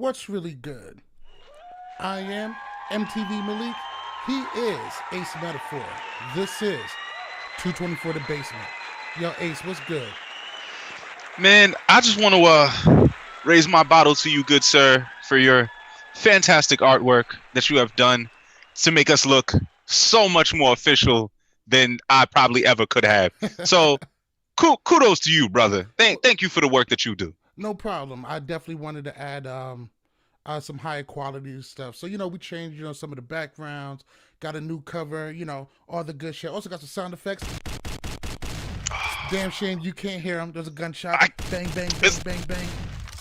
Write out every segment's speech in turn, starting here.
What's really good? I am MTV Malik. He is Ace Metaphor. This is 224 The Basement. Yo, Ace, what's good? Man, I just want to raise my bottle to you, good sir, for your fantastic artwork that you have done to make us look so much more official than I probably ever could have. So, kudos to you, brother. Thank you for the work that you do. No problem. I definitely wanted to add some higher quality stuff. So, we changed, some of the backgrounds, got a new cover, all the good shit. Also got some sound effects. Damn shame you can't hear them. There's a gunshot. Bang, bang, bang, bang, bang.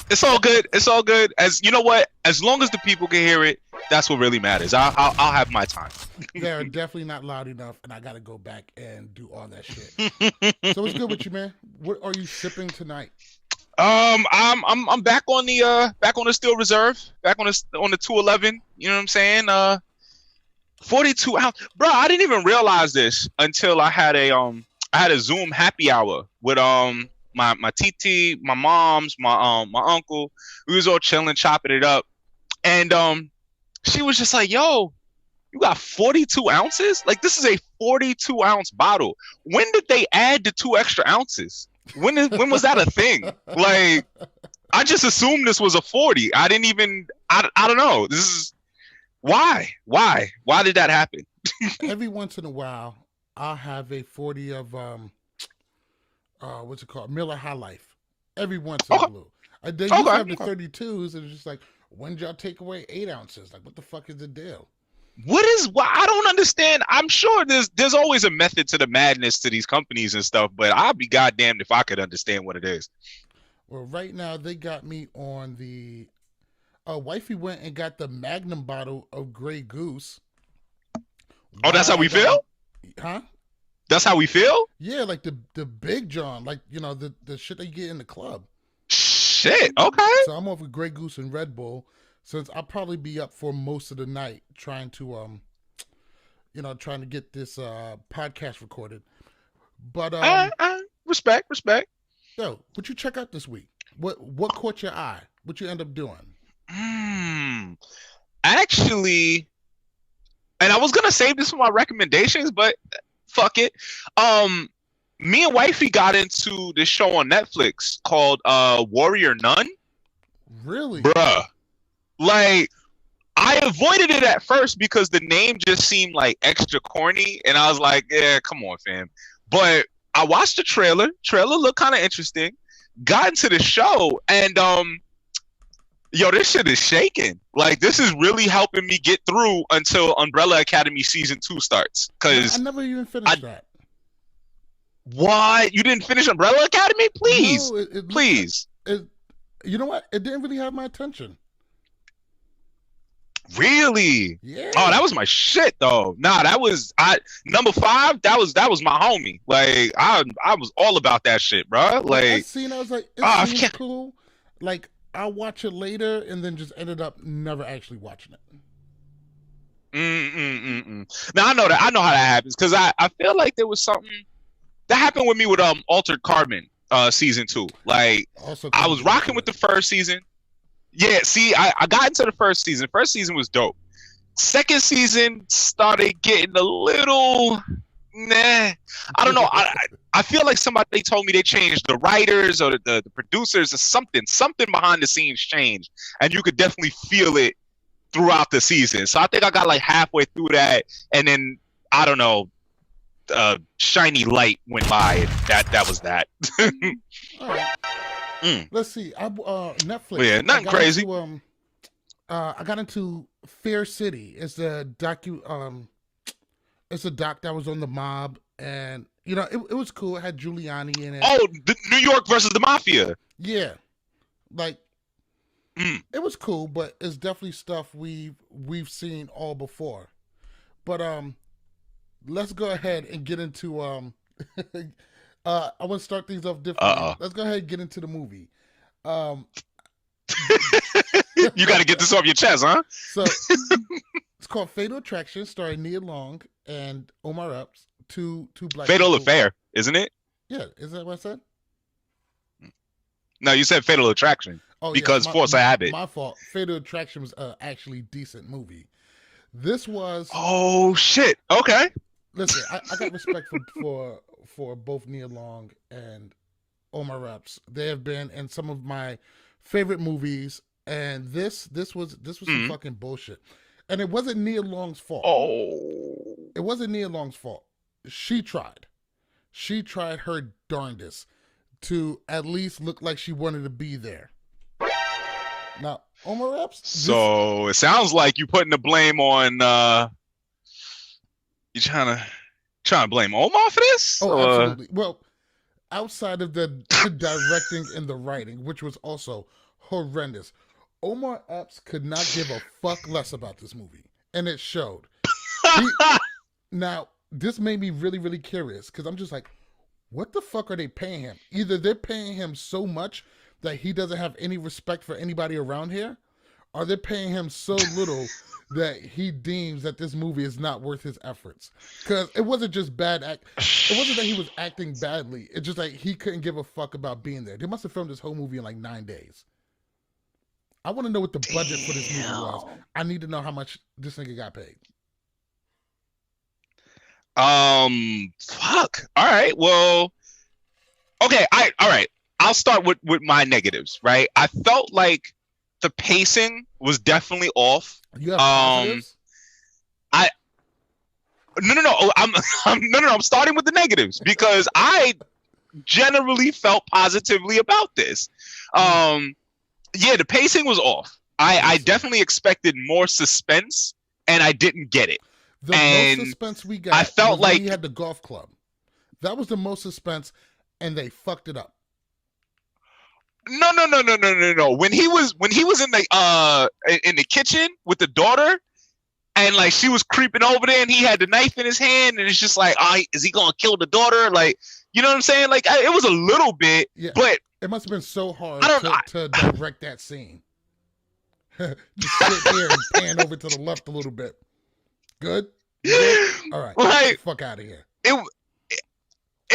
It's all good. It's all good. As you know what? As long as the people can hear it, that's what really matters. I'll have my time. They're definitely not loud enough, and I got to go back and do all that shit. So what's good with you, man? What are you sipping tonight? I'm back on the Steel Reserve, back on the 211. You know what I'm saying? 42 ounce, bro. I didn't even realize this until I had a Zoom happy hour with my TT, my mom's, my uncle. We was all chilling, chopping it up, and she was just like, "Yo, you got 42 ounces? Like this is a 42 ounce bottle. When did they add the 2 extra ounces? When was that a thing? Like, I just assumed this was a 40. I didn't even. I don't know. This is why did that happen? Every once in a while, I'll have a 40 of what's it called, Miller High Life. Every once in a blue. They used to have the 32s, and it's just like, when did y'all take away 8 ounces? Like, what the fuck is the deal? What I don't understand. I'm sure there's always a method to the madness to these companies and stuff, but I'll be goddamned if I could understand what it is. Well, right now they got me on the wifey went and got the Magnum bottle of Grey Goose. Oh, that's how we feel? Huh? That's how we feel? Yeah, like the big John, like the shit they get in the club. Shit, okay. So I'm off with Grey Goose and Red Bull. Since I'll probably be up for most of the night trying to get this podcast recorded. But respect. Yo, what you check out this week? What caught your eye? What you end up doing? Actually, and I was gonna save this for my recommendations, but fuck it. Me and wifey got into this show on Netflix called Warrior Nun. Really? Bruh. Like, I avoided it at first because the name just seemed like extra corny, and I was like, yeah, come on, fam. But I watched the trailer. Trailer looked kind of interesting. Got into the show, and yo, this shit is shaking. Like, this is really helping me get through until Umbrella Academy season 2 starts. Cause I never even finished that. What? You didn't finish Umbrella Academy? Please, no, please. You know what? It didn't really have my attention. Really? Yeah. Oh, that was my shit though. Nah, that was number 5. That was my homie. Like I was all about that shit, bro. Like I was like, it seems cool. Like I'll watch it later, and then just ended up never actually watching it. Now I know how that happens because I feel like there was something that happened with me with Altered Carbon season 2. Like I was rocking with the first season. Yeah, see, I got into the first season. First season was dope. Second season started getting a little nah. I don't know. I feel like somebody told me they changed the writers or the producers or something. Something behind the scenes changed. And you could definitely feel it throughout the season. So I think I got like halfway through that, and then I don't know, shiny light went by, and that was that. All right. Let's see. Netflix. Yeah, nothing crazy. I got into Fair City. It's a it's a doc that was on the mob, and it was cool. It had Giuliani in it. Oh, New York versus the Mafia. Yeah, like it was cool, but it's definitely stuff we've seen all before. But let's go ahead and get into I want to start things off differently. Let's go ahead and get into the movie. You got to get this off your chest, huh? So it's called Fatal Attraction, starring Nia Long and Omar Epps, two black Fatal people. Affair, isn't it? Yeah, is that what I said? No, you said Fatal Attraction. because force of habit. My fault. Fatal Attraction was actually a decent movie. This was. Oh shit! Okay. Listen, I got respect for both Nia Long and Omar Epps. They have been in some of my favorite movies, and this was some fucking bullshit. And it wasn't Nia Long's fault. Oh. It wasn't Nia Long's fault. She tried. She tried her darndest to at least look like she wanted to be there. Now, Omar Epps. So it sounds like you putting the blame on. You trying to blame Omar for this? Oh, absolutely. Well, outside of the directing and the writing, which was also horrendous, Omar Epps could not give a fuck less about this movie, and it showed. Now, this made me really, really curious because I'm just like, what the fuck are they paying him? Either they're paying him so much that he doesn't have any respect for anybody around here, or they're paying him so little that he deems that this movie is not worth his efforts. Because it wasn't just it wasn't that he was acting badly. It's just like he couldn't give a fuck about being there. They must have filmed this whole movie in like 9 days. I want to know what the budget for this movie was. I need to know how much this nigga got paid. Fuck. All right. Well, okay. All right. I'll start with my negatives, right? I felt like the pacing was definitely off. You have positives? No. I'm starting with the negatives because I generally felt positively about this. Yeah, the pacing was off. I definitely expected more suspense, and I didn't get it. The most suspense we got, I felt like he had the golf club. That was the most suspense, and they fucked it up. No. When he was in the kitchen with the daughter, and like she was creeping over there, and he had the knife in his hand, and it's just like, is he gonna kill the daughter? Like, you know what I'm saying? Like, it was a little bit, but it must have been so hard to direct that scene. Just sit here and pan over to the left a little bit. Good? All right. Like, fuck out of here. It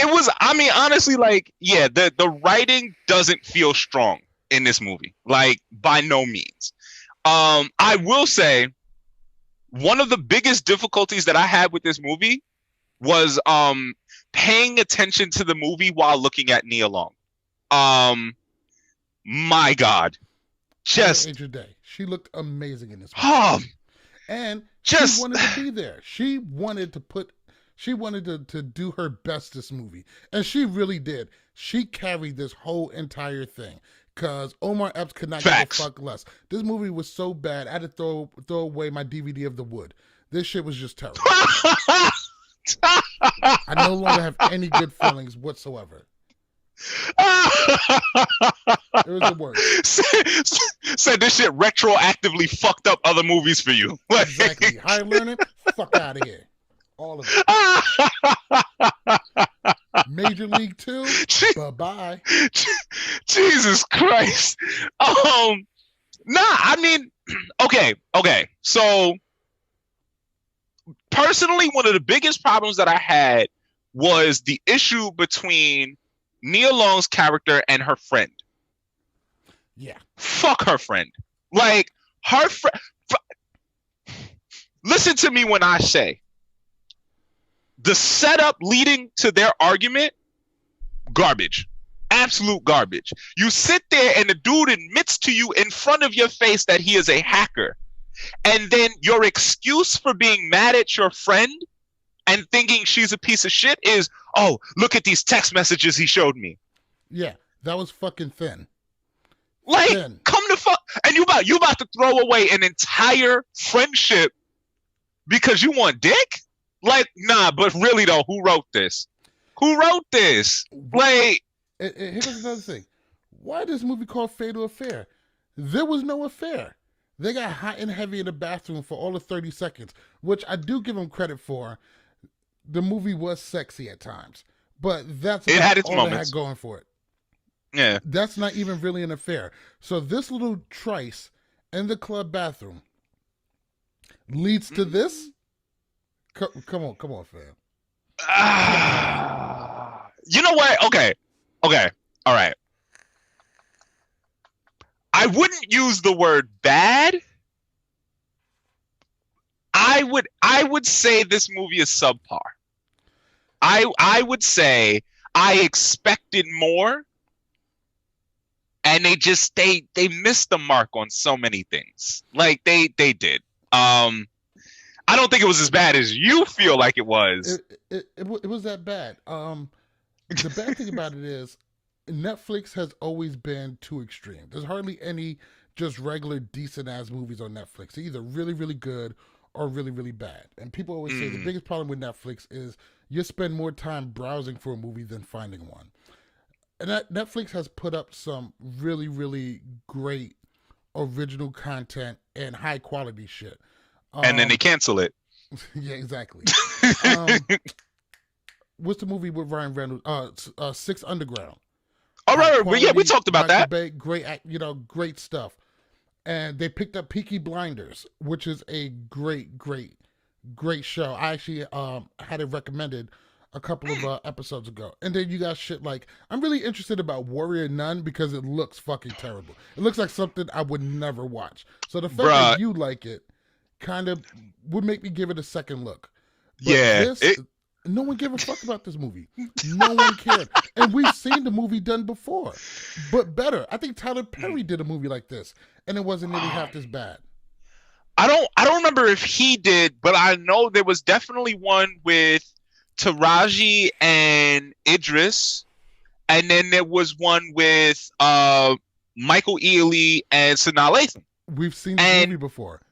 was, I mean, honestly, like, yeah, the writing doesn't feel strong in this movie. Like, by no means. I will say, one of the biggest difficulties that I had with this movie was paying attention to the movie while looking at Nia Long. My God. Just Day. She looked amazing in this movie. And she wanted to be there. She wanted to do her best this movie. And she really did. She carried this whole entire thing. Because Omar Epps could not give a fuck less. This movie was so bad, I had to throw away my DVD of The Wood. This shit was just terrible. I no longer have any good feelings whatsoever. It was the worst. Said this shit retroactively fucked up other movies for you. Exactly. Higher learning, fuck out of here. All of it. Major League 2, bye-bye. Jesus Christ. I mean, okay. So, personally, one of the biggest problems that I had was the issue between Nia Long's character and her friend. Yeah. Fuck her friend. Like, her friend. Listen to me when I say the setup leading to their argument, garbage. Absolute garbage. You sit there and the dude admits to you in front of your face that he is a hacker. And then your excuse for being mad at your friend and thinking she's a piece of shit is, oh, look at these text messages he showed me. Yeah, that was fucking thin. Like, come to fuck, and you about to throw away an entire friendship because you want dick? Like, nah, but really though, who wrote this? Who wrote this? Like, here's another thing. Why this movie called Fatal Affair? There was no affair. They got hot and heavy in the bathroom for all of 30 seconds, which I do give them credit for. The movie was sexy at times, but that's it had its all moments. It had going for it. Yeah. That's not even really an affair. So this little trice in the club bathroom leads to this? Come on, fam. You know what? Okay. All right. I wouldn't use the word bad. I would say this movie is subpar. I would say I expected more, and they missed the mark on so many things. Like they did. I don't think it was as bad as you feel like it was. It was that bad. The bad thing about it is Netflix has always been too extreme. There's hardly any just regular decent ass movies on Netflix. They're either really, really good or really, really bad. And people always say the biggest problem with Netflix is you spend more time browsing for a movie than finding one. And Netflix has put up some really, really great original content and high quality shit. And then they cancel it. Yeah, exactly. What's the movie with Ryan Reynolds? Six Underground. All right, yeah, we talked about that. Bay, great, great stuff. And they picked up Peaky Blinders, which is a great show. I actually had it recommended a couple of episodes ago. And then you got shit like, I'm really interested about Warrior Nun because it looks fucking terrible. It looks like something I would never watch. So the fact that you like it kind of would make me give it a second look. But no one gave a fuck about this movie. No one cared. And we've seen the movie done before, but better. I think Tyler Perry did a movie like this, and it wasn't nearly half as bad. I don't remember if he did, but I know there was definitely one with Taraji and Idris, and then there was one with Michael Ealy and Sanaa Lathan. We've seen the movie before.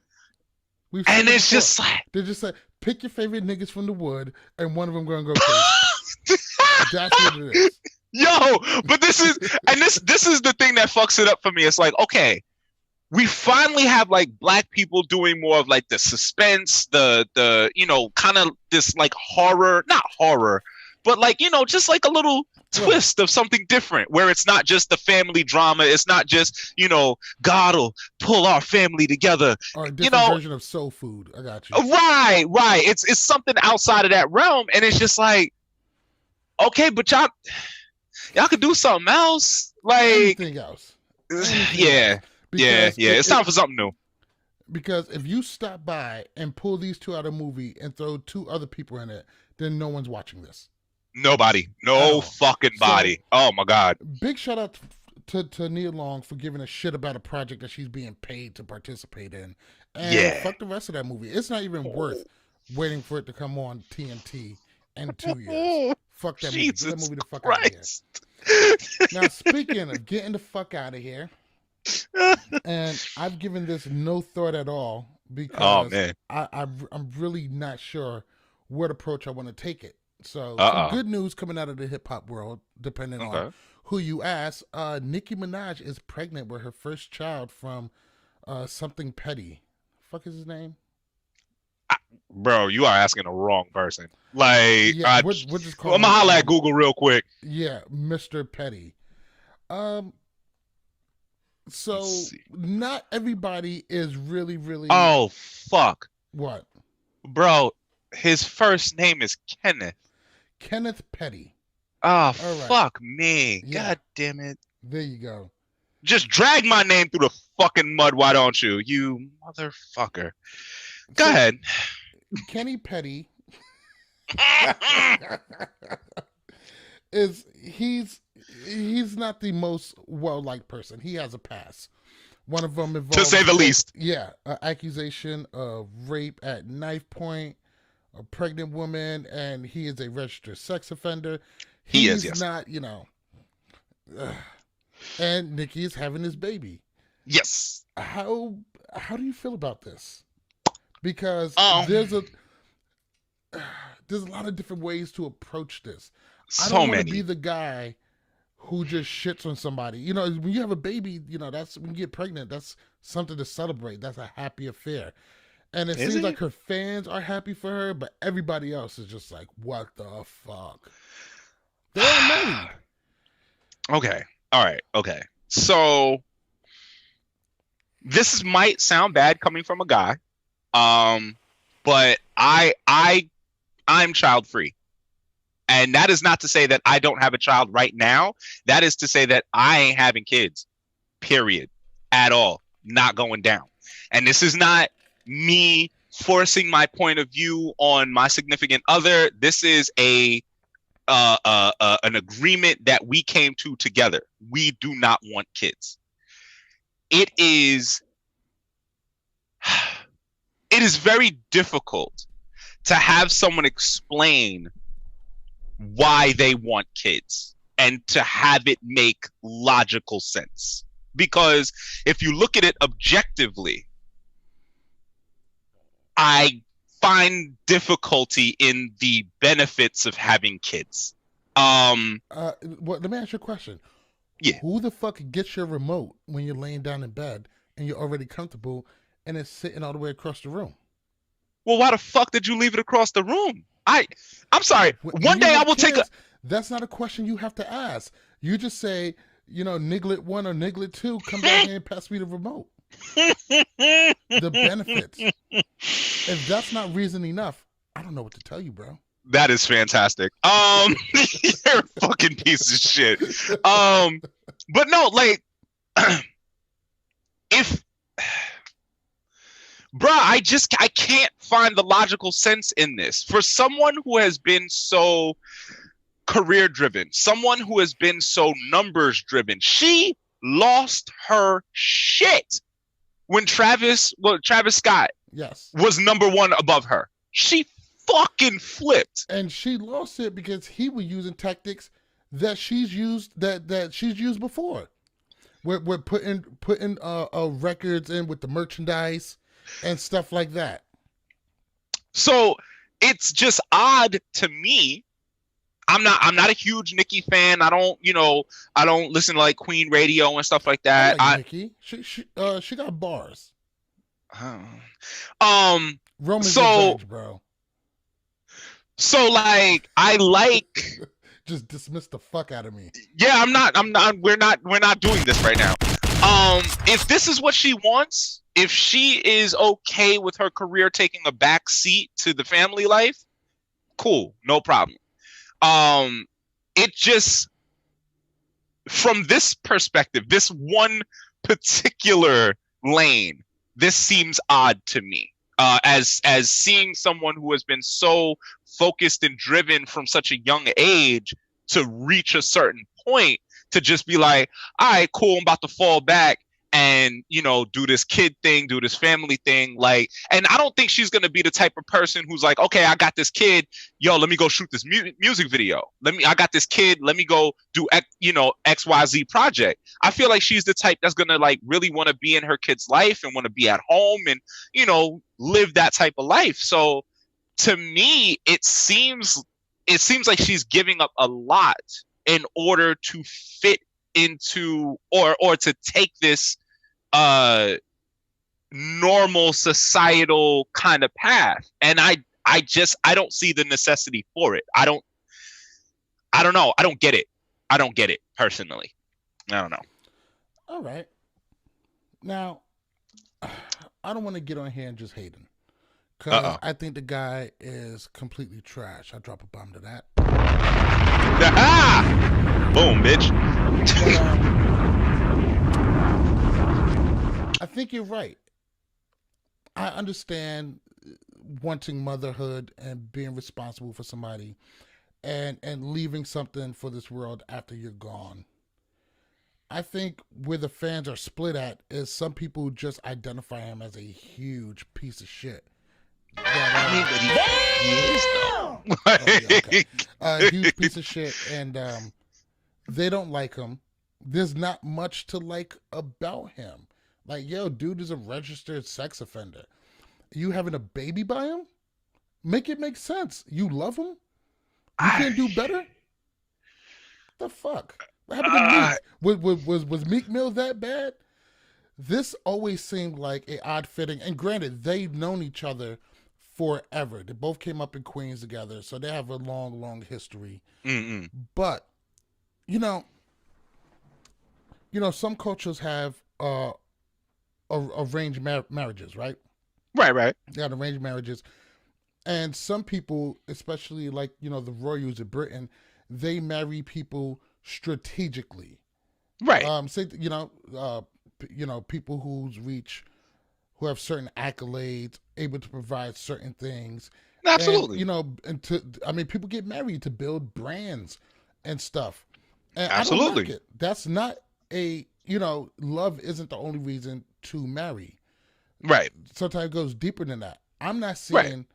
It's just like they just said, pick your favorite niggas from the wood, and one of them gonna go crazy. That's what it is. Yo, but this is the thing that fucks it up for me. It's like, okay, we finally have like black people doing more of like the suspense, the kind of this like horror, not horror, but like, just like a little twist of something different where it's not just the family drama. It's not just, God will pull our family together. Or a different version of soul food. I got you. Right. It's something outside of that realm. And it's just like, okay, but y'all could do something else. Like anything else. Yeah. It's time for something new. Because if you stop by and pull these two out of a movie and throw two other people in it, then no one's watching this. Nobody. No fucking body. So, oh my God. Big shout out to Nia Long for giving a shit about a project that she's being paid to participate in. And fuck the rest of that movie. It's not even worth waiting for it to come on TNT in 2 years. Fuck that movie. Get that movie the fuck out of here. Now, speaking of getting the fuck out of here, and I've given this no thought at all because I'm really not sure what approach I want to take it. So some good news coming out of the hip hop world, depending on who you ask. Nicki Minaj is pregnant with her first child from something petty. Fuck is his name? Bro, you are asking the wrong person. Like, we'll just call I'm gonna holler at Google real quick. Yeah, Mr. Petty. So not everybody is really. Oh fuck! What? Bro, his first name is Kenneth. Kenneth Petty. Oh, fuck me. Yeah. God damn it. There you go. Just drag my name through the fucking mud, why don't you? You motherfucker. Go ahead. Kenny Petty he's not the most well-liked person. He has a past. One of them involved, to say the least. Yeah, an accusation of rape at knife point, a pregnant woman, and he is a registered sex offender. He's not, and Nicki is having his baby. Yes. How do you feel about this? Because there's a lot of different ways to approach this. I don't want to be the guy who just shits on somebody. When you have a baby, that's when you get pregnant, that's something to celebrate. That's a happy affair. And it seems like her fans are happy for her, but everybody else is just like, what the fuck? They're all married. Okay. All right. Okay. So this might sound bad coming from a guy. But I'm child free. And that is not to say that I don't have a child right now. That is to say that I ain't having kids. Period. at all. Not going down. And this is not me forcing my point of view on my significant other. This is an agreement that we came to together. We do not want kids. It is very difficult to have someone explain why they want kids and to have it make logical sense. Because if you look at it objectively, I find difficulty in the benefits of having kids. Well, let me ask you a question. Yeah. Who the fuck gets your remote when you're laying down in bed and you're already comfortable and it's sitting all the way across the room? Well, why the fuck did you leave it across the room? I'm sorry. One day I will take a... That's not a question you have to ask. You just say, Niglet 1 or Niglet 2, come down here and pass me the remote. The benefits. If that's not reason enough, I don't know what to tell you, bro. That is fantastic. You're a fucking piece of shit. But no, like, I can't find the logical sense in this. For someone who has been so career driven, someone who has been so numbers driven, she lost her shit when Travis Scott was number one above her. She fucking flipped. And she lost it because he was using tactics that she's used before. We're putting records in with the merchandise and stuff like that. So it's just odd to me. I'm not a huge Nicki fan. I don't listen to like Queen Radio and stuff like that. Nicki. She got bars. Roman's judge, bro. So like I like just dismiss the fuck out of me. Yeah, we're not doing this right now. If this is what she wants, if she is okay with her career taking a back seat to the family life, cool, no problem. It just, from this perspective, this one particular lane, this seems odd to me. As seeing someone who has been so focused and driven from such a young age to reach a certain point to just be like, all right, cool, I'm about to fall back and, do this kid thing, do this family thing. Like, and I don't think she's going to be the type of person who's like, okay, I got this kid. Yo, let me go shoot this music video. I got this kid. Let me go do, XYZ project. I feel like she's the type that's going to like really want to be in her kid's life and want to be at home and, live that type of life. So to me, it seems like she's giving up a lot in order to fit into or to take this normal societal kind of path. And I don't see the necessity for it. I don't know. I don't get it. I don't get it personally. I don't know. All right. Now, I don't want to get on here and just hate him. Because I think the guy is completely trash. I drop a bomb to that. Boom, bitch. I think you're right. I understand wanting motherhood and being responsible for somebody and leaving something for this world after you're gone. I think where the fans are split at is some people just identify him as a huge piece of shit. A huge piece of shit, and they don't like him. There's not much to like about him. Like, yo, dude is a registered sex offender. You having a baby by him? Make it make sense. You love him? You can't do better? The fuck? What happened to Meek? Was Meek Mill that bad? This always seemed like a odd fitting. And granted, they've known each other forever. They both came up in Queens together, so they have a long, long history. Mm-mm. But, some cultures have arranged marriages, right? Right. They have arranged marriages. And some people, especially like, the royals of Britain, they marry people strategically. Right. people who have certain accolades, able to provide certain things. Absolutely. And people get married to build brands and stuff. And Absolutely. I don't like it. That's not love isn't the only reason to marry. Right. Sometimes it goes deeper than that. I'm not seeing, Right.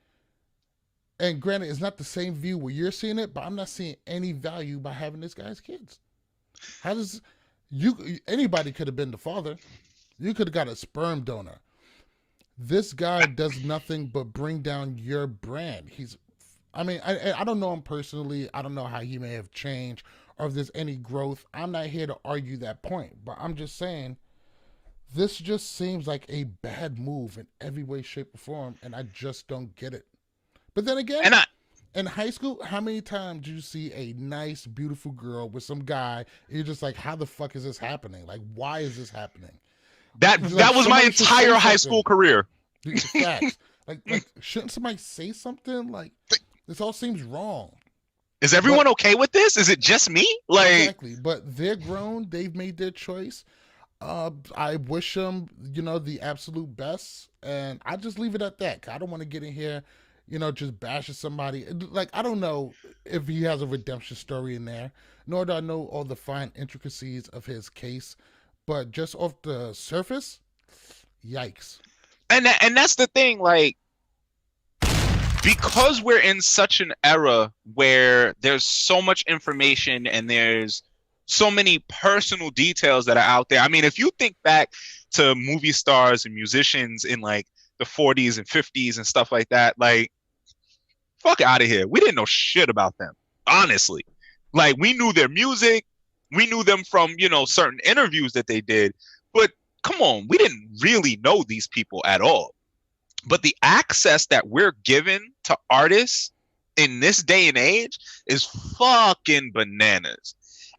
and granted, it's not the same view where you're seeing it, but I'm not seeing any value by having this guy's kids. How does anybody could have been the father? You could have got a sperm donor. This guy does nothing but bring down your brand. I don't know him personally. I don't know how he may have changed or if there's any growth. I'm not here to argue that point, but I'm just saying this just seems like a bad move in every way, shape, or form, and I just don't get it. But then again, in high school, how many times do you see a nice, beautiful girl with some guy, and you're just like, how the fuck is this happening? Like, why is this happening? That was my entire high school career. Facts. like, shouldn't somebody say something? Like, this all seems wrong. Is everyone okay with this? Is it just me? Like, exactly. But they're grown. They've made their choice. I wish them, the absolute best, and I just leave it at that. I don't want to get in here, just bashing somebody. Like, I don't know if he has a redemption story in there, nor do I know all the fine intricacies of his case. But just off the surface, yikes. And that's the thing, like, because we're in such an era where there's so much information and there's so many personal details that are out there. I mean, if you think back to movie stars and musicians in like the 40s and 50s and stuff like that, like, fuck out of here. We didn't know shit about them, honestly. Like, we knew their music. We knew them from, certain interviews that they did. But come on, we didn't really know these people at all. But the access that we're given to artists in this day and age is fucking bananas.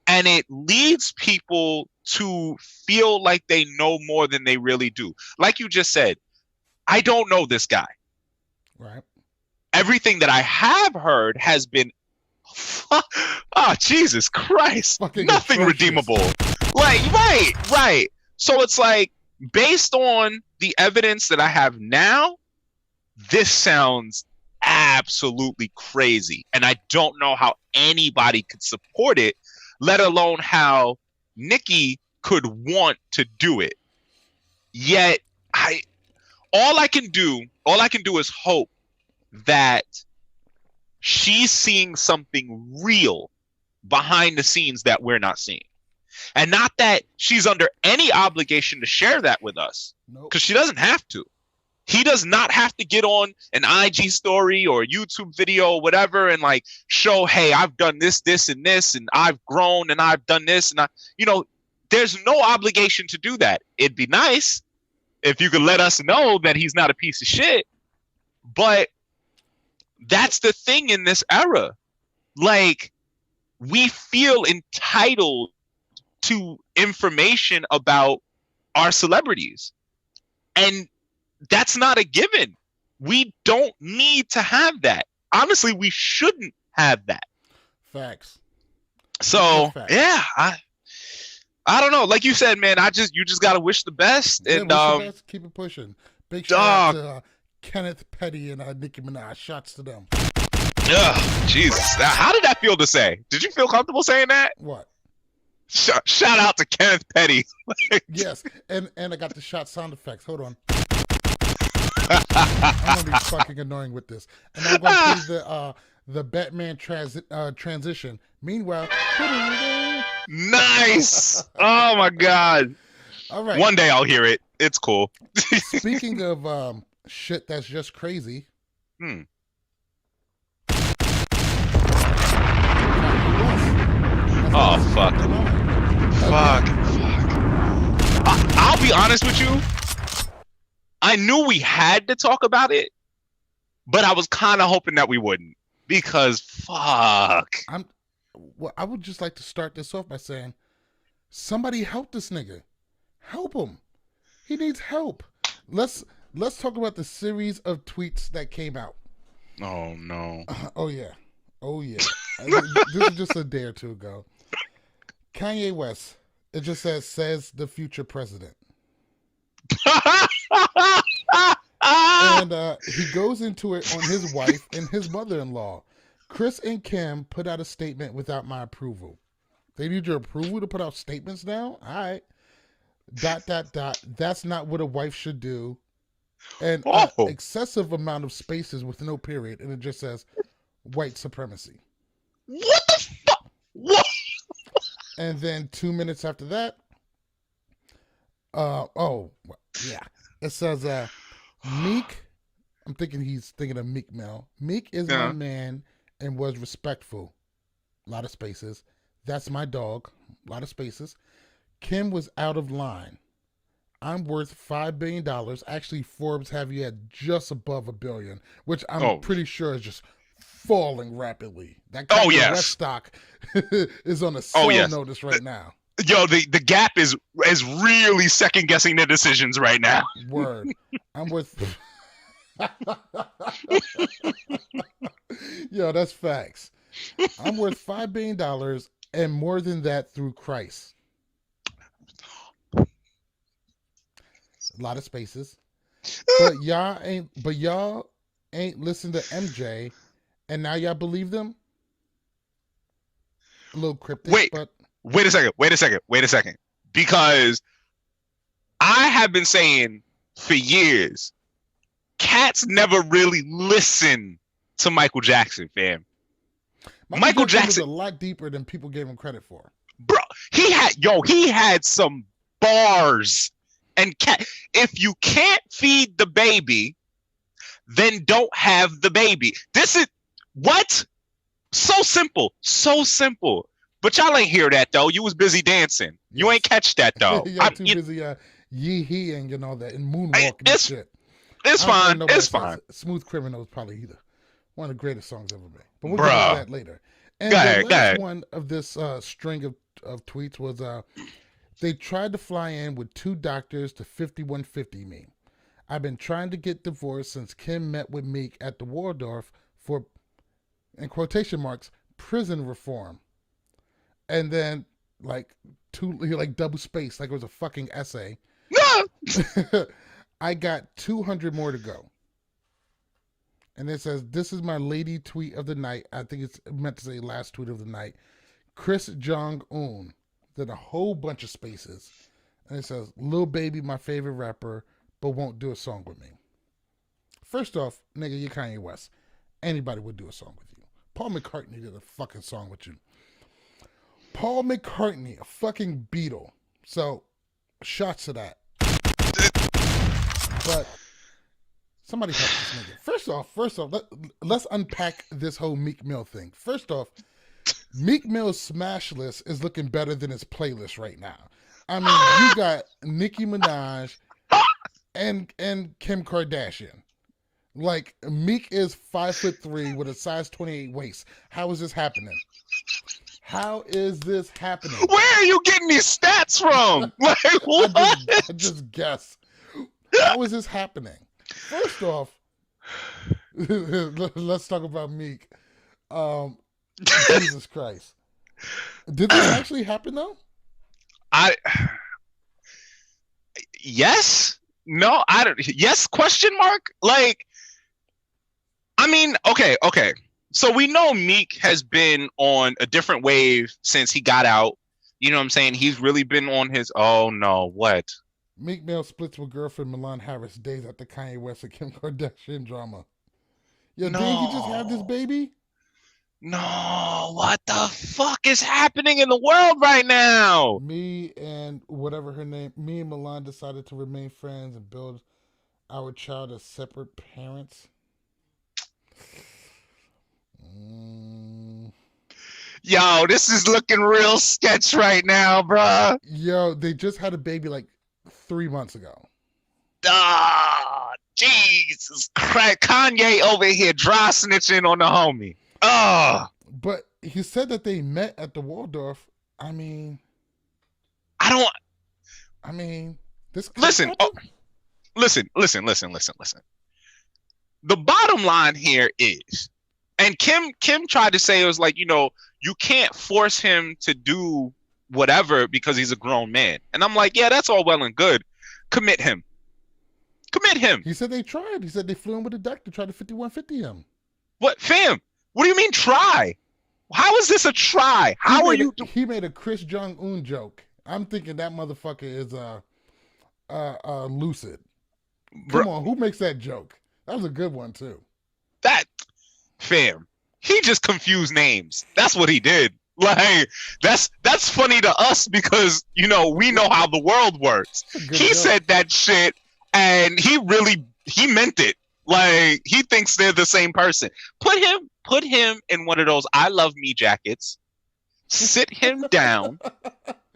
And it leads people to feel like they know more than they really do. Like you just said, I don't know this guy. Right. Everything that I have heard has been, oh, Jesus Christ, fucking nothing atrocious. Redeemable. Like, right. So it's like, based on the evidence that I have now, this sounds absolutely crazy. And I don't know how anybody could support it, let alone how Nicki could want to do it. Yet, all I can do is hope that she's seeing something real behind the scenes that we're not seeing. And not that she's under any obligation to share that with us, because she doesn't have to. He does not have to get on an IG story or a YouTube video or whatever and like show, hey, I've done this, this, and this, and I've grown and I've done this. And there's no obligation to do that. It'd be nice if you could let us know that he's not a piece of shit. But that's the thing in this era. Like, we feel entitled to information about our celebrities. And that's not a given. We don't need to have that. Honestly, we shouldn't have that. Facts. So, yeah, I don't know. Like you said, man, you just got to wish the best. Yeah, and wish the best. Keep it pushing. Big shout out to Kenneth Petty and Nicki Minaj. Shots to them. Ugh, Jesus. How did that feel to say? Did you feel comfortable saying that? What? Shout out to Kenneth Petty. Yes, and I got the shot sound effects. Hold on. I'm gonna be fucking annoying with this, and I'm gonna play the Batman transition. Meanwhile, nice. Oh my god. All right. One day I'll hear it. It's cool. Speaking of shit that's just crazy. Oh fuck. Fuck. I'll be honest with you. I knew we had to talk about it, but I was kind of hoping that we wouldn't, because fuck. I would just like to start this off by saying, somebody help this nigga. Help him. He needs help. Let's talk about the series of tweets that came out. Oh no. Oh yeah. This is just a day or two ago. Kanye West. It just says the future president. And he goes into it on his wife and his mother-in-law. Chris and Kim put out a statement without my approval. They need your approval to put out statements now? All right. ... That's not what a wife should do. And excessive amount of spaces with no period. And it just says white supremacy. What the fuck? What? And then 2 minutes after that, it says Meek. I'm thinking he's thinking of Meek Mill. Meek is my man and was respectful. A lot of spaces. That's my dog. A lot of spaces. Kim was out of line. I'm worth $5 billion. Actually, Forbes have you at just above $1 billion, which I'm pretty sure is just falling rapidly. That Kanye West stock is on a sell notice right now. Yo, the Gap is really second guessing their decisions right now. Word. I'm worth. Yo, that's facts. I'm worth $5 billion and more than that through Christ. A lot of spaces. But y'all ain't listened to MJ and now y'all believe them? A little cryptic, Wait a second. Because I have been saying for years, cats never really listen to Michael Jackson, fam. Michael Jackson was a lot deeper than people gave him credit for. Bro, he had some bars. And if you can't feed the baby, then don't have the baby. This is what? So simple. But y'all ain't hear that though. You was busy dancing. You ain't catch that though. Y'all too busy yee-heeing and all that and moonwalking and shit. It's fine. Smooth Criminal is probably one of the greatest songs ever made. But we'll get to that later. And the last one of this string of tweets was they tried to fly in with 2 doctors to 5150 me. I've been trying to get divorced since Kim met with Meek at the Waldorf for, in quotation marks, prison reform. And then double space, like it was a fucking essay. I got 200 more to go. And it says, this is my lady tweet of the night. I think it's meant to say last tweet of the night. Chris Jong-un. Did a whole bunch of spaces. And it says, Lil Baby, my favorite rapper, but won't do a song with me. First off, nigga, you're Kanye West. Anybody would do a song with you. Paul McCartney did a fucking song with you. Paul McCartney, a fucking Beatle. So, shots to that. But, somebody help this nigga. First off, let's unpack this whole Meek Mill thing. First off, Meek Mill's smash list is looking better than his playlist right now. I mean, you got Nicki Minaj and Kim Kardashian. Like, Meek is 5'3" with a size 28 waist. How is this happening? Where are you getting these stats from? Like, what? I just guess. How is this happening? First off, let's talk about Meek. Jesus Christ. Did this actually happen though? Yes? No, I don't. Yes? Question mark? Like, I mean, okay. So we know Meek has been on a different wave since he got out. You know what I'm saying? He's really been on his, oh no, what? Meek Mill splits with girlfriend Milan Harris days after Kanye West and Kim Kardashian drama. Yo, did he just have this baby? No, what the fuck is happening in the world right now? Me and Milan decided to remain friends and build our child as separate parents. Yo, this is looking real sketch right now, bruh. Yo, they just had a baby like 3 months ago. Jesus Christ. Kanye over here dry snitching on the homie. But he said that they met at the Waldorf. I mean, this. Listen. Listen. The bottom line here is, and Kim tried to say it was like, you know, you can't force him to do whatever because he's a grown man. And I'm like, yeah, that's all well and good. Commit him. Commit him. He said they tried. He said they flew him with a deck to try to 5150 him. What, fam? What do you mean try? How is this a try? How are you? He made a Chris Jong-un joke. I'm thinking that motherfucker is lucid. Come on, who makes that joke? That was a good one too. That, fam, he just confused names. That's what he did. Like, that's funny to us because, you know, we know how the world works. He joke. Said that shit and he meant it. Like, he thinks they're the same person. Put him in one of those I Love Me jackets. Sit him down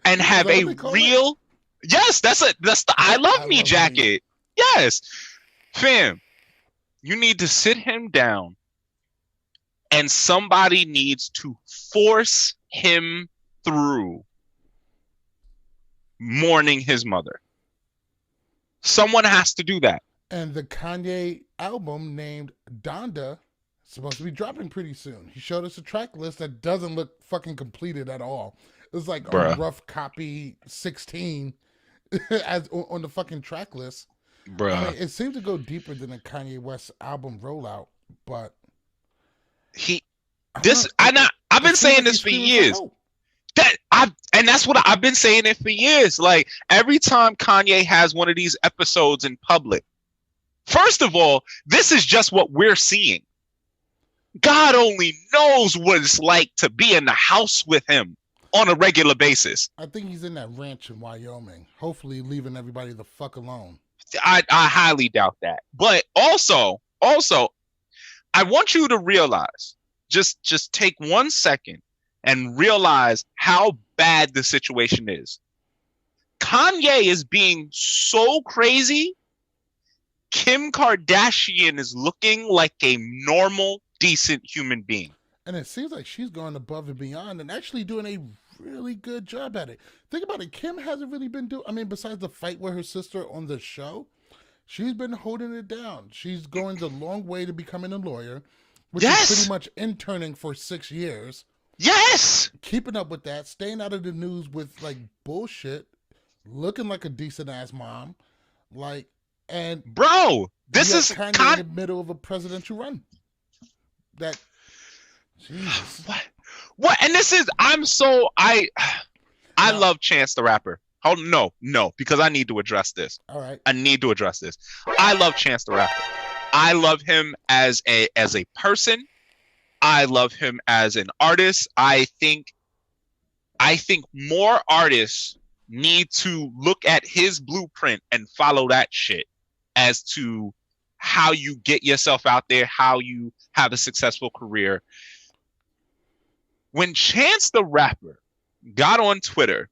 and have a real it? Yes, that's the I Love Me jacket. Me. Yes. Fam, you need to sit him down and somebody needs to force him through mourning his mother. Someone has to do that. And the Kanye album named Donda is supposed to be dropping pretty soon. He showed us a track list that doesn't look fucking completed at all. It's like a rough copy 16 as on the fucking track list. Bruh. I mean, it seems to go deeper than a Kanye West album rollout, but I've been saying this for years. That's what I've been saying it for years. Like, every time Kanye has one of these episodes in public, first of all, this is just what we're seeing. God only knows what it's like to be in the house with him on a regular basis. I think he's in that ranch in Wyoming, hopefully leaving everybody the fuck alone. I highly doubt that. But also, I want you to realize, just take 1 second and realize how bad the situation is. Kanye is being so crazy. Kim Kardashian is looking like a normal, decent human being. And it seems like she's going above and beyond and actually doing a really good job at it. Think about it. Kim hasn't really been doing, I mean, besides the fight with her sister on the show, she's been holding it down. She's going the long way to becoming a lawyer, which is pretty much interning for 6 years. Yes! Keeping up with that, staying out of the news with, like, bullshit, looking like a decent-ass mom. Like, and... Bro, this is... Kanye in the middle of a presidential run. That... Jesus. What? And this is... I love Chance the Rapper. Oh, no, because I need to address this. All right. I need to address this. I love Chance the Rapper. I love him as a person. I love him as an artist. I think more artists need to look at his blueprint and follow that shit as to how you get yourself out there, how you have a successful career. When Chance the Rapper got on Twitter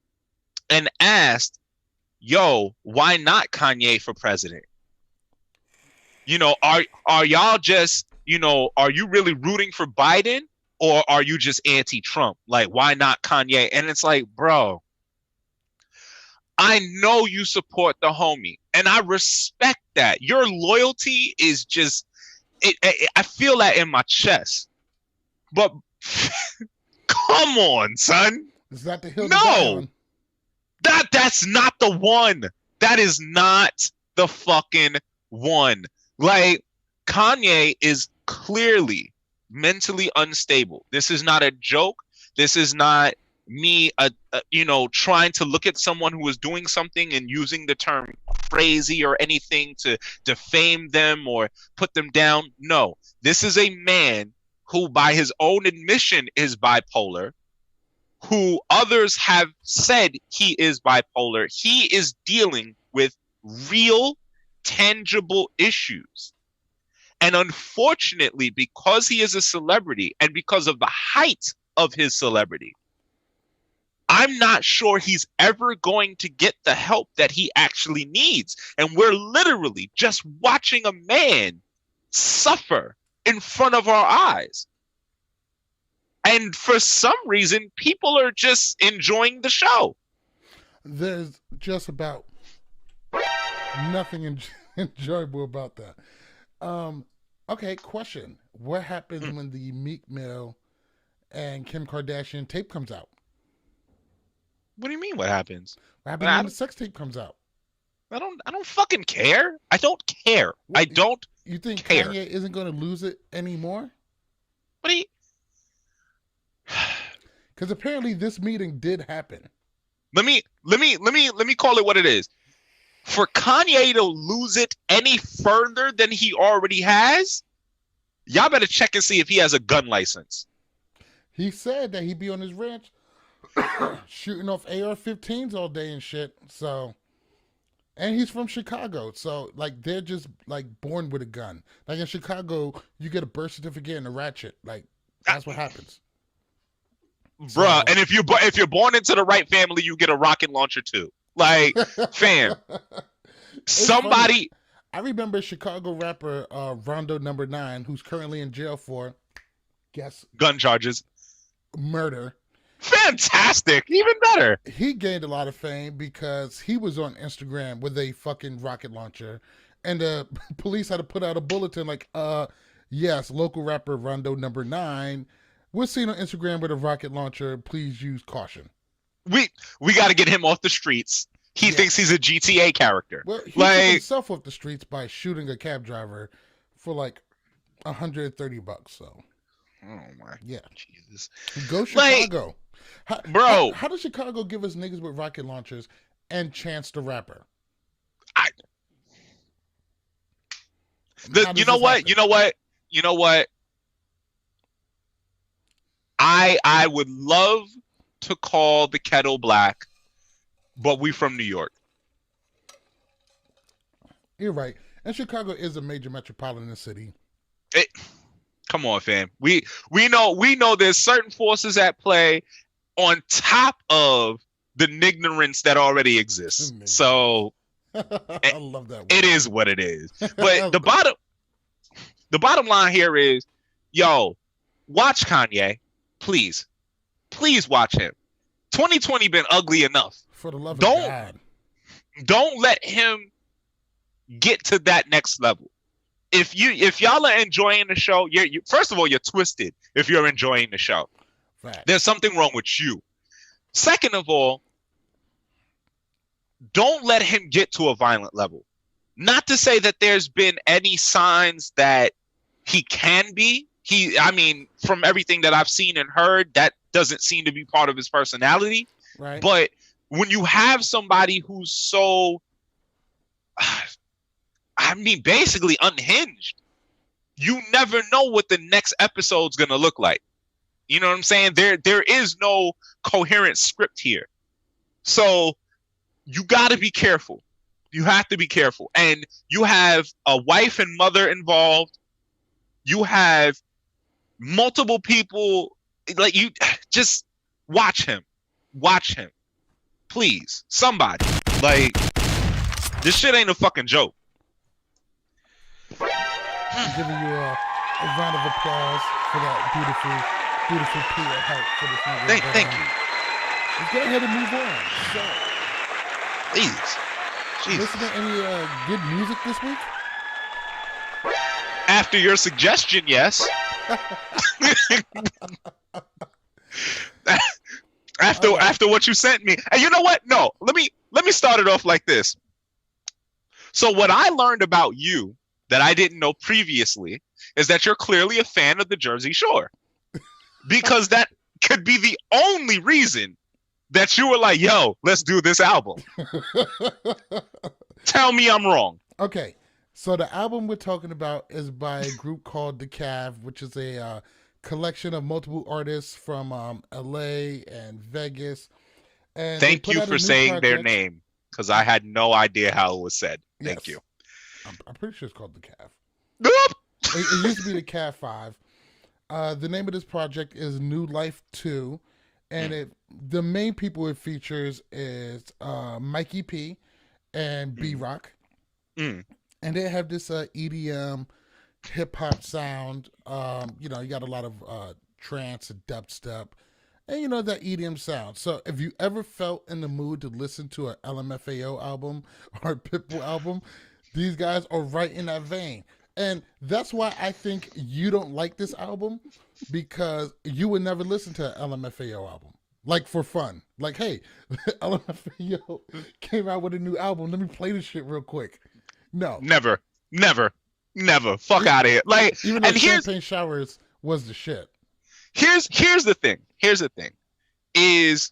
and asked, yo, why not Kanye for president? You know, are y'all just, you know, are you really rooting for Biden or are you just anti-Trump? Like, why not Kanye? And it's like, bro, I know you support the homie and I respect that. Your loyalty is just, I feel that in my chest. But come on, son. Is that the hill? No, that's not the one. That is not the fucking one. Like, Kanye is clearly mentally unstable. This is not a joke. This is not me, trying to look at someone who is doing something and using the term crazy or anything to defame them or put them down. No, this is a man who, by his own admission, is bipolar, who others have said he is bipolar. He is dealing with real, tangible issues. And unfortunately, because he is a celebrity and because of the height of his celebrity, I'm not sure he's ever going to get the help that he actually needs. And we're literally just watching a man suffer in front of our eyes. And for some reason, people are just enjoying the show. There's just about nothing enjoyable about that. Okay, question. What happens when the Meek Mill and Kim Kardashian tape comes out? What do you mean, what happens? What happens when the sex tape comes out? I don't fucking care. I don't care. What, I don't you think care. Kanye isn't going to lose it anymore? What do you? Because apparently this meeting did happen. Let me call it what it is. For Kanye to lose it any further than he already has, y'all better check and see if he has a gun license. He said that he'd be on his ranch shooting off AR-15s all day and shit. So, and he's from Chicago, so like they're just like born with a gun. Like in Chicago, you get a birth certificate and a ratchet. Like that's what happens, bruh. And if you're born into the right family, you get a rocket launcher too. Like, fam, somebody. Funny. I remember Chicago rapper Rondo Number 9, who's currently in jail for, guess, gun charges, murder. Fantastic, even better. He gained a lot of fame because he was on Instagram with a fucking rocket launcher, and the police had to put out a bulletin like, yes, local rapper Rondo Number 9 was seen on Instagram with a rocket launcher. Please use caution. We got to get him off the streets. He thinks he's a GTA character. Well, he took himself off the streets by shooting a cab driver for like $130. So, oh my, yeah, Jesus, go Chicago. Bro, how does Chicago give us niggas with rocket launchers and Chance the Rapper? You know what? I would love to call the kettle black, but we from New York. You're right. And Chicago is a major metropolitan city. Come on, fam. We know there's certain forces at play on top of the ignorance that already exists. So I love that word. It is what it is. But the bottom line here is, yo, watch Kanye. Please watch him. 2020 been ugly enough. For the love of God. Don't let him get to that next level. If y'all are enjoying the show, first of all, you're twisted if you're enjoying the show. Fact. There's something wrong with you. Second of all, don't let him get to a violent level. Not to say that there's been any signs that he can be. From everything that I've seen and heard, that doesn't seem to be part of his personality. Right. But when you have somebody who's so, basically unhinged, you never know what the next episode's going to look like. You know what I'm saying? There is no coherent script here. So you got to be careful. You have to be careful. And you have a wife and mother involved. You have multiple people. Like, you just watch him. Watch him. Please. Somebody. Like, this shit ain't a fucking joke. I'm giving you a round of applause for that beautiful plea of help for this movie. Thank you. Let's go ahead and move on. So, please. Jesus. Listen to any good music this week? After your suggestion, yes. After what you sent me. And you know what? No, let me start it off like this. So what I learned about you that I didn't know previously is that you're clearly a fan of the Jersey Shore. Because that could be the only reason that you were like, yo, let's do this album. Tell me I'm wrong. Okay. So the album we're talking about is by a group called TheCav, which is a collection of multiple artists from LA and Vegas. And thank you for saying their name, because I had no idea how it was said. Thank you. I'm pretty sure it's called TheCav. Nope. It used to be the Cav 5. The name of this project is New Life 2. And the main people it features is Mikey P and B-Rock. And they have this EDM hip-hop sound. You got a lot of trance and dubstep. And that EDM sound. So if you ever felt in the mood to listen to an LMFAO album or a Pitbull album, these guys are right in that vein. And that's why I think you don't like this album, because you would never listen to an LMFAO album. like for fun. Like, hey, LMFAO came out with a new album. Let me play this shit real quick. No, Never, never, never. Fuck out of here. Like, even though and Champagne Showers was the shit. here's the thing. Here's the thing. Is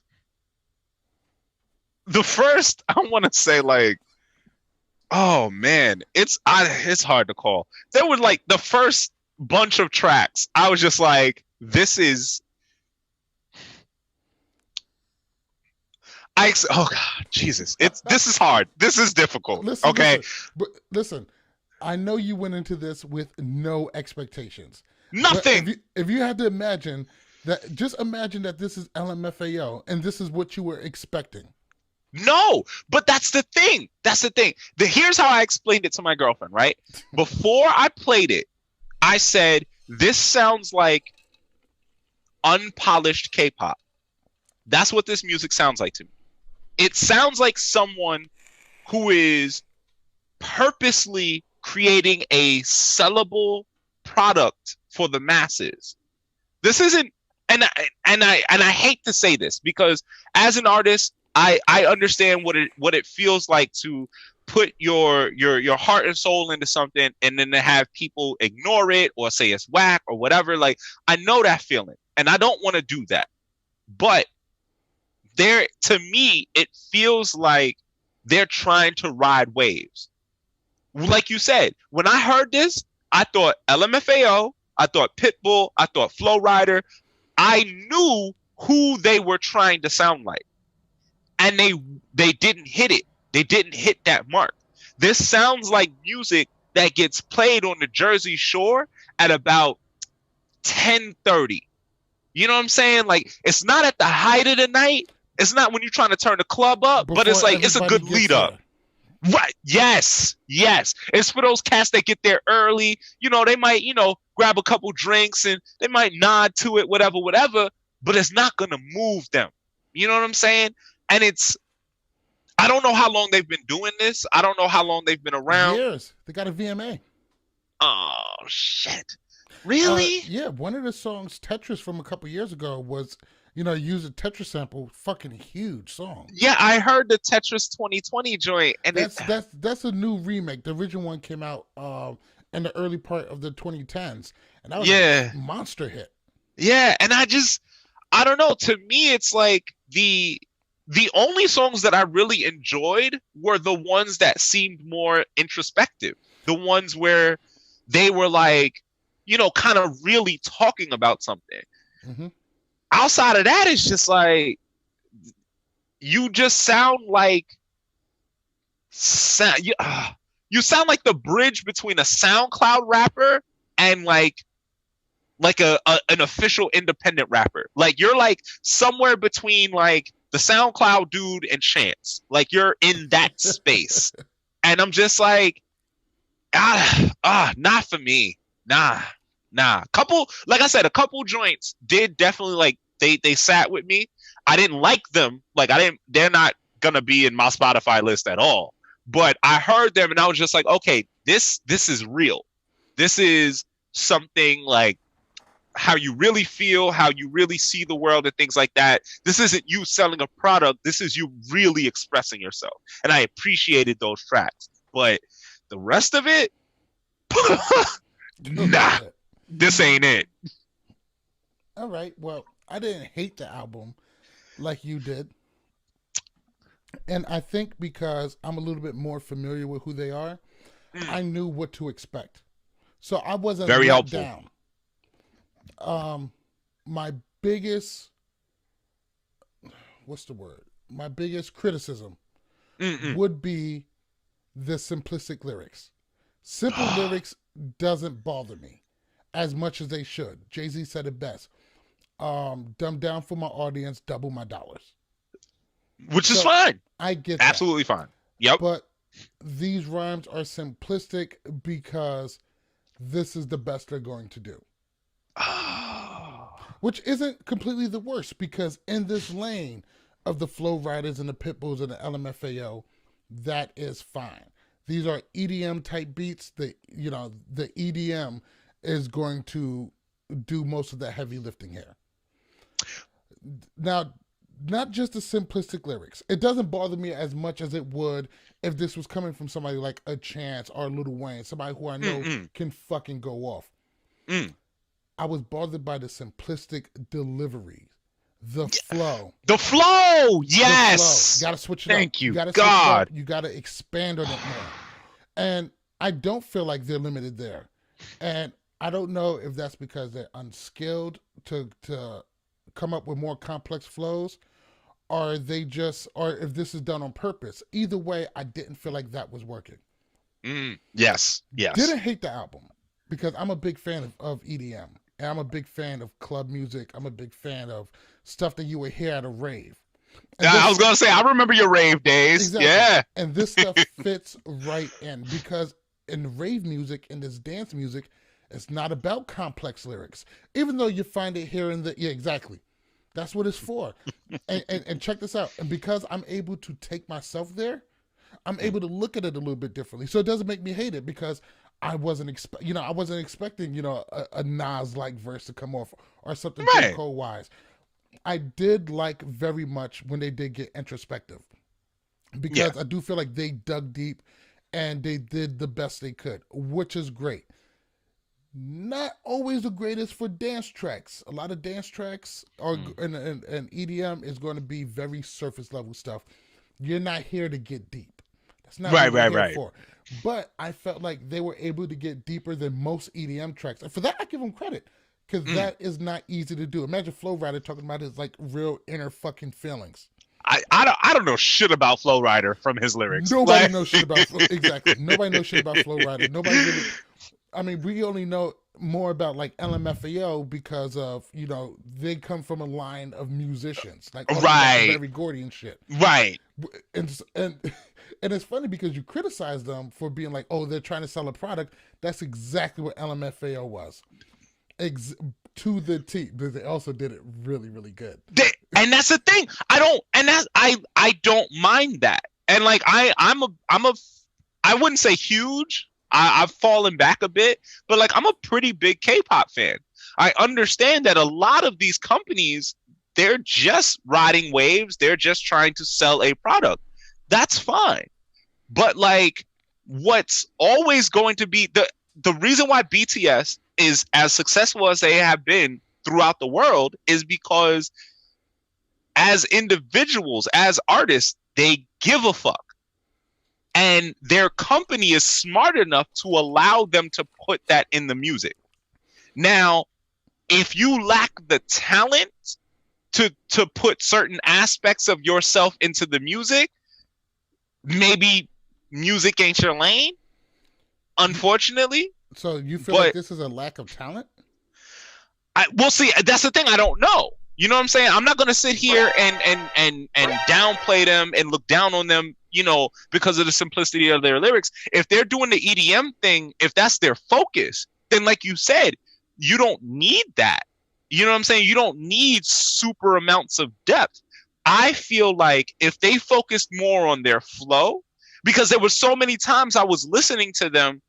the first I want to say like, oh man, it's hard to call. There were like the first bunch of tracks. I was just like, this is. Oh God, Jesus! This is hard. This is difficult. Listen, okay, listen. I know you went into this with no expectations. Nothing. If you had to imagine that, just imagine that this is LMFAO and this is what you were expecting. No, but that's the thing. That's the thing. Here's how I explained it to my girlfriend, right? Before I played it, I said, this sounds like unpolished K-pop. That's what this music sounds like to me. It sounds like someone who is purposely creating a sellable product for the masses. This isn't, and I hate to say this because as an artist, I understand what it feels like to put your heart and soul into something and then to have people ignore it or say it's whack or whatever. Like, I know that feeling and I don't want to do that. But to me, it feels like they're trying to ride waves. Like you said, when I heard this, I thought LMFAO, I thought Pitbull, I thought Flow Rider. I knew who they were trying to sound like. And they didn't hit it. They didn't hit that mark. This sounds like music that gets played on the Jersey Shore at about 10:30. You know what I'm saying? Like, it's not at the height of the night. It's not when you're trying to turn the club up, but it's like, it's a good lead up. Right. Yes. Yes. It's for those cats that get there early. You know, they might, grab a couple drinks and they might nod to it, whatever, but it's not going to move them. You know what I'm saying? And I don't know how long they've been doing this. I don't know how long they've been around. Years. They got a VMA. Oh, shit. Really? Yeah. One of the songs, Tetris, from a couple years ago was, use a Tetris sample. Fucking huge song. Yeah, I heard the Tetris 2020 joint. And that's a new remake. The original one came out in the early part of the 2010s. And that was a monster hit. Yeah, and I don't know. To me, it's like the only songs that I really enjoyed were the ones that seemed more introspective. The ones where they were like, kind of really talking about something. Mm-hmm. Outside of that, it's just like, you just sound like you sound like the bridge between a SoundCloud rapper and like an official independent rapper. Like, you're like somewhere between like the SoundCloud dude and Chance. Like, you're in that space. And I'm just like, not for me. Nah. Like I said, a couple joints did definitely, like, they sat with me. I didn't like them. Like, they're not gonna be in my Spotify list at all. But I heard them and I was just like, okay, this is real. This is something like how you really feel, how you really see the world and things like that. This isn't you selling a product. This is you really expressing yourself. And I appreciated those tracks. But the rest of it, nah, this ain't it. All right. Well, I didn't hate the album like you did. And I think because I'm a little bit more familiar with who they are, I knew what to expect. So I wasn't very let helpful. Down. My biggest, My biggest criticism would be the simplistic lyrics. Simple lyrics doesn't bother me as much as they should. Jay-Z said it best. Dumb down for my audience, double my dollars. Which is fine. I get absolutely that. Fine. Yep. But these rhymes are simplistic because this is the best they're going to do. Which isn't completely the worst, because in this lane of the Flow Riders and the Pitbulls and the LMFAO, that is fine. These are EDM type beats. The EDM is going to do most of the heavy lifting here. Now, not just the simplistic lyrics. It doesn't bother me as much as it would if this was coming from somebody like a Chance or Lil Wayne, somebody who I know can fucking go off. I was bothered by the simplistic delivery, the flow. The flow, yes. The flow. You gotta switch it up. Thank you, gotta God. You gotta expand on it more. And I don't feel like they're limited there. And I don't know if that's because they're unskilled to come up with more complex flows, or if this is done on purpose. Either way, I didn't feel like that was working. Yes. Didn't hate the album because I'm a big fan of EDM. And I'm a big fan of club music. I'm a big fan of stuff that you would hear at a rave. I was going to say, I remember your rave days. Exactly. Yeah. And this stuff fits right in because in rave music, in this dance music, it's not about complex lyrics. Even though you find it here and there. Yeah, exactly. That's what it's for. and check this out. And because I'm able to take myself there, I'm able to look at it a little bit differently. So it doesn't make me hate it because I wasn't expecting, a Nas-like verse to come off or something J. Cole-wise. I did like very much when they did get introspective because I do feel like they dug deep and they did the best they could, which is great. Not always the greatest for dance tracks. A lot of dance tracks and EDM is going to be very surface level stuff. You're not here to get deep. That's not what you're here for. But I felt like they were able to get deeper than most EDM tracks. And for that, I give them credit. Because that is not easy to do. Imagine Flo Rida talking about his like real inner fucking feelings. I don't know shit about Flo Rida from his lyrics. Nobody knows shit about exactly. Nobody knows shit about Flo Rida. Nobody really. I mean, we only know more about like LMFAO because of they come from a line of musicians like Barry Gordy and shit. Right. And it's funny because you criticize them for being like, oh, they're trying to sell a product. That's exactly what LMFAO was. To the T, but they also did it really, really good. And that's the thing. I don't mind that. And like I wouldn't say huge. I've fallen back a bit, but like I'm a pretty big K-pop fan. I understand that a lot of these companies, they're just riding waves. They're just trying to sell a product. That's fine. But like what's always going to be the reason why BTS is as successful as they have been throughout the world is because as individuals, as artists, they give a fuck. And their company is smart enough to allow them to put that in the music. Now, if you lack the talent to put certain aspects of yourself into the music, maybe music ain't your lane, unfortunately. So you feel like this is a lack of talent? We'll see. That's the thing. I don't know. You know what I'm saying? I'm not going to sit here and downplay them and look down on them, because of the simplicity of their lyrics. If they're doing the EDM thing, if that's their focus, then like you said, you don't need that. You know what I'm saying? You don't need super amounts of depth. I feel like if they focused more on their flow, because there were so many times I was listening to them,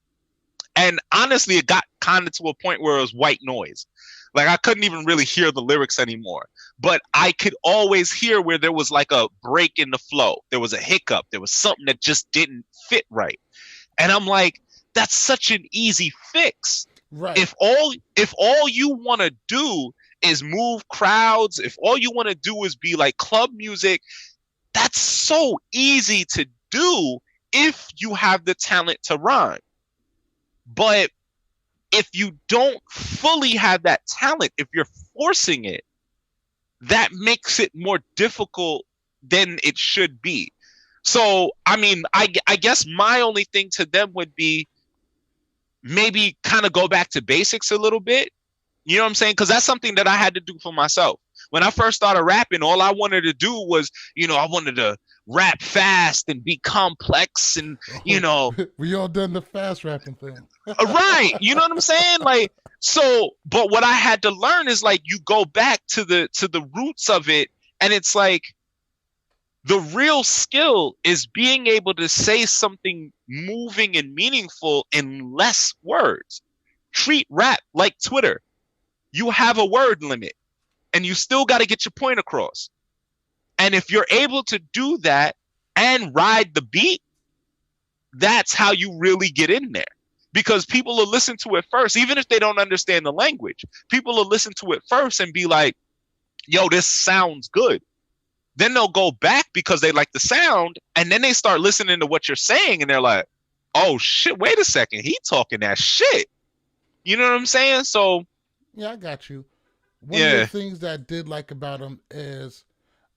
and honestly, it got kind of to a point where it was white noise. Like I couldn't even really hear the lyrics anymore, but I could always hear where there was like a break in the flow. There was a hiccup. There was something that just didn't fit right. And I'm like, that's such an easy fix. Right. If all you want to do is move crowds, if all you want to do is be like club music, that's so easy to do if you have the talent to rhyme. But if you don't fully have that talent, if you're forcing it, that makes it more difficult than it should be. So, I mean, I guess my only thing to them would be maybe kind of go back to basics a little bit. You know what I'm saying? Because that's something that I had to do for myself. When I first started rapping, all I wanted to do was, I wanted to rap fast and be complex and, we all done the fast rapping thing. Right. You know what I'm saying? Like, so, but what I had to learn is like, you go back to the roots of it. And it's like, the real skill is being able to say something moving and meaningful in less words. Treat rap like Twitter. You have a word limit and you still got to get your point across. And if you're able to do that and ride the beat, that's how you really get in there. Because people will listen to it first, even if they don't understand the language. People will listen to it first and be like, yo, this sounds good. Then they'll go back because they like the sound, and then they start listening to what you're saying, and they're like, oh shit, wait a second, he talking that shit. You know what I'm saying? So yeah, I got you. One of the things that I did like about them is